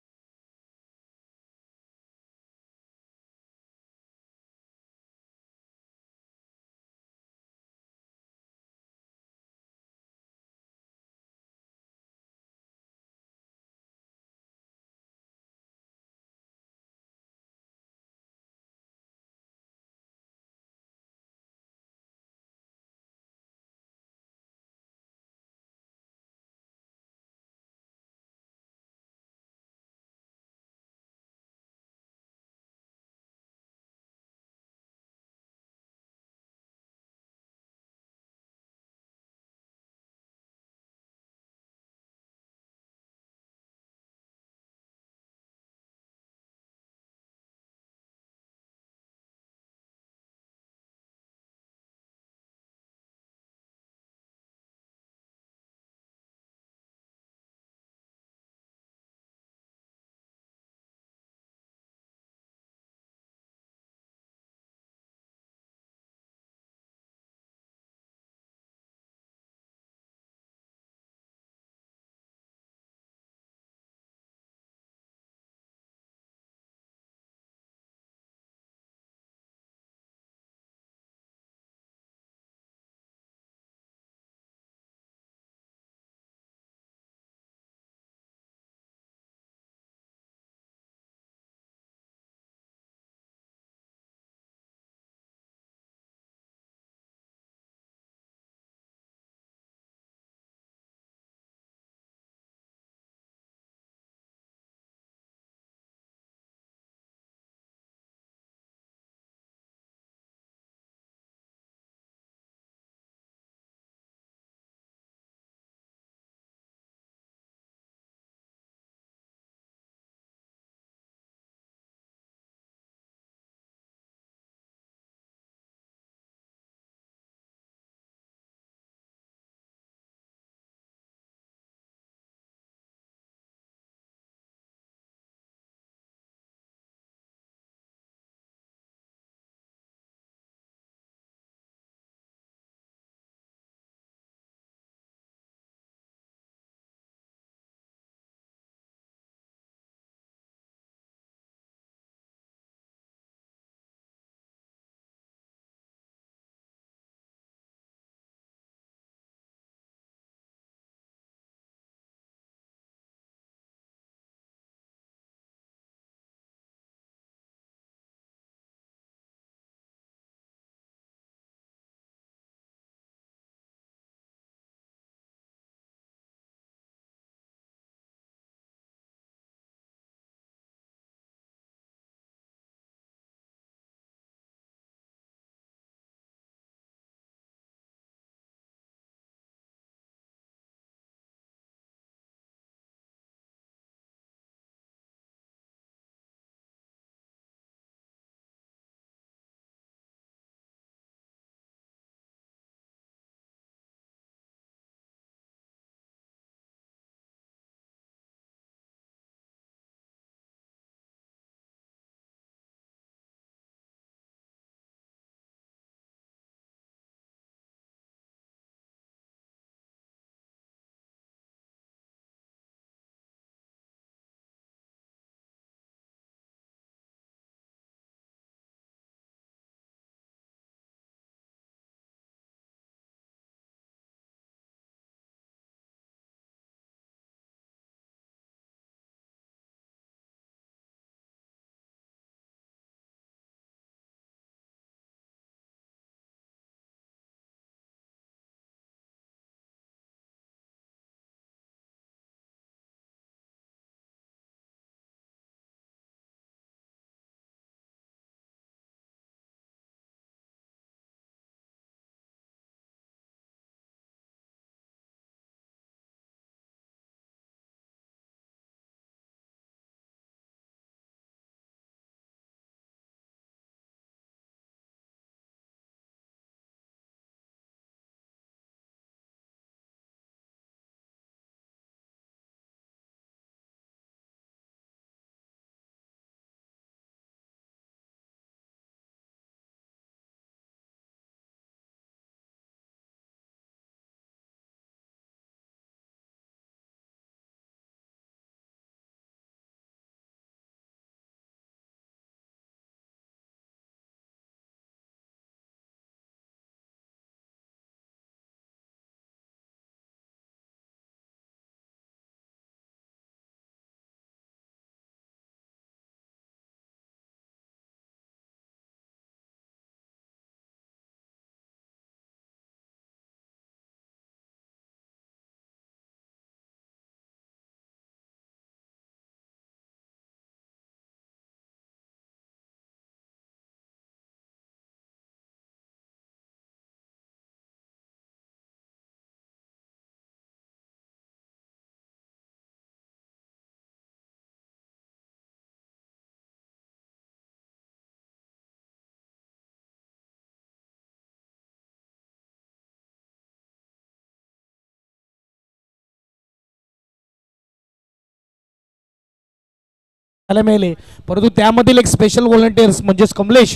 मिळाले, परंतु त्यामधील एक स्पेशल व्हॉलंटियर्स म्हणजेच कमलेश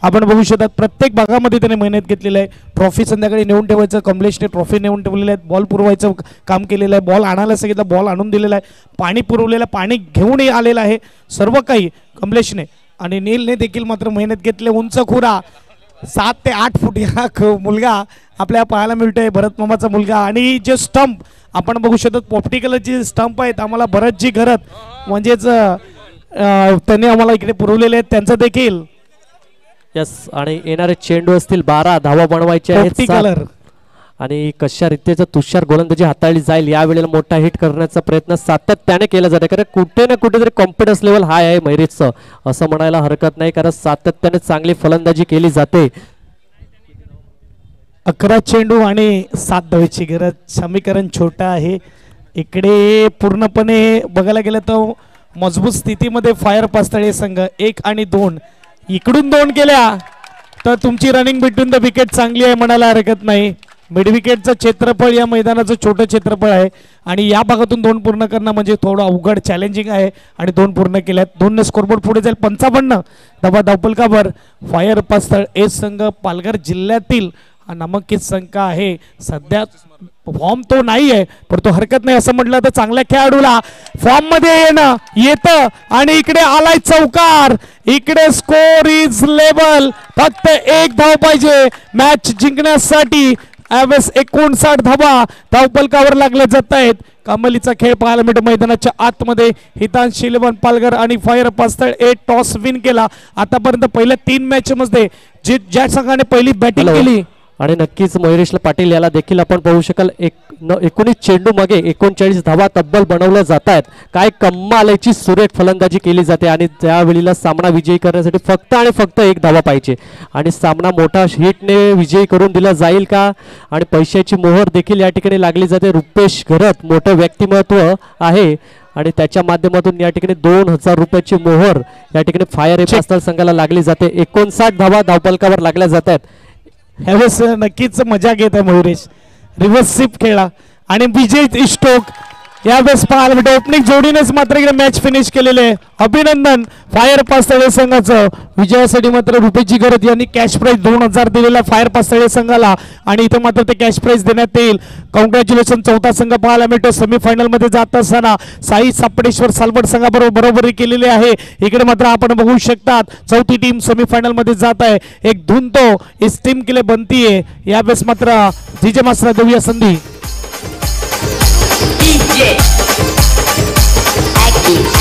आपण बघू शकतात प्रत्येक भागामध्ये त्याने मेहनत घेतलेली आहे. ट्रॉफी संध्याकाळी नेऊन ठेवायचं, कमलेशने ट्रॉफी नेऊन ठेवलेली आहे, बॉल पुरवायचं काम केलेलं आहे, बॉल आणायला सांगितलं बॉल आणून दिलेला आहे, पाणी पुरवलेलं पाणी घेऊन आलेलं आहे, सर्व काही कमलेशने. आणि नीलने देखील मात्र मेहनत घेतली. उंच खुरा 7 ते 8 फूट हा मुलगा आपल्याला पाहायला मिळतोय, भरत मामाचा मुलगा. आणि जे स्टंप आपण बघू शकतो पोपटी कलरचे स्टंप आहेत, आम्हाला भरतजी घरत म्हणजेच त्यांनी आम्हाला इकडे पुरवलेले आहेत, त्यांचं देखील यस. आणि येणारे चेंडू असतील 12 धावा बनवायचे आहेत कलर. आणि कशा रीतीचं तुषार गोलंदाजी हाताळली जाईल यावेळेला मोठा हिट करण्याचा प्रयत्न सातत्याने केला जातो, कारण कुठे ना कुठेतरी कॉन्फिडन्स लेवल हाय आहे मैरीजचं असं म्हणायला हरकत नाही, कारण सातत्याने चांगली फलंदाजी केली जाते. 11 चेंडू आणि 7 धावेची गरज, समीकरण छोटं आहे. इकडे पूर्णपणे बघायला गेलं तर मजबूत स्थितीमध्ये फायर पास्तळे संघ 1 आणि 2 इकडून 2 केल्या तर तुमची रनिंग बिटवीन द विकेट चांगली आहे म्हणायला हरकत नाही. मिड विकेटचं क्षेत्रफळ या मैदानाचं छोटं क्षेत्रफळ आहे आणि या भागातून 2 पूर्ण करणं म्हणजे थोडं अवघड चॅलेंजिंग आहे. आणि 2 पूर्ण केल्यात, 2ने स्कोरबोर्ड पुढे जाईल. 55 धावा धावपलकावर फायर पास्तळ एस संघ पालघर जिल्ह्यातील हा नामांकित संघ आहे. सध्या फॉर्म तो नाही आहे परंतु हरकत नाही असं म्हटलं तर चांगल्या खेळाडूला फॉर्म मध्ये येणं येतं. आणि इकडे आलाय चौकार, इकडे स्कोर इज लेवल, फक्त 1 धाव पाहिजे मॅच जिंकण्यासाठी. यावेळेस 59 धावा धावपलकावर लागले जात आहेत. कमालीचा खेळ पाहायला मिळतो मैदानाच्या आतमध्ये. हितांश 11 पालघर आणि फायर पास्तळ 8 टॉस विन केला आतापर्यंत पहिल्या 3 मॅच मध्ये ज्या संघाने पहिली बॅटिंग केली. आणि नक्कीच मयुरेश पाटील याला देखील आपण पाहू शकाल. 19 चेंडू मागे 39 धावा तब्बल बनवल्या जात आहेत. काय कमालीची सुरेख फलंदाजी केली जाते आणि त्यावेळेला सामना विजयी करण्यासाठी फक्त आणि फक्त 1 धावा पाहिजे आणि सामना मोठा हिटने विजयी करून दिला जाईल का. आणि पैशाची मोहर देखील या ठिकाणी लागली जाते. रुपेश घरत मोठं व्यक्तिमत्व आहे आणि त्याच्या माध्यमातून या ठिकाणी 2000 रुपयाची मोहर या ठिकाणी फायर पास्तळ संघाला लागली जाते. 59 धावा धावपलकावर लागल्या जात आहेत. ह्यावेळेस नक्कीच मजा घेत आहे मयुरेश. रिव्हर्स स्वीप खेळा आणि विजय स्टोक यावेळेस पाहायला भेटते. ओपनिंग जोडीनेच मात्र इकडे मॅच फिनिश केलेले आहे. अभिनंदन फायर पास्तळे संघाचं. विजयासाठी मात्र रुपेशजी घरत यांनी कॅश प्राइज 2000 दिलेला फायर पास्तळे संघाला आणि इथे मात्र ते कॅश प्राइज देण्यात येईल. कॉंग्रॅच्युलेशन. 4था संघ पाहायला मिळतो सेमीफायनल मध्ये जात असताना साई सापडेश्वर सालवड संघाबरोबर बरोबरी केलेली आहे. इकडे मात्र आपण बघू शकतात 4थी टीम सेमीफायनल मध्ये जात आहे. एक धुन तो इस टीम के लिए बनती है. यावेळेस मात्र जीजे मास्टर देऊया संधी. DJ Active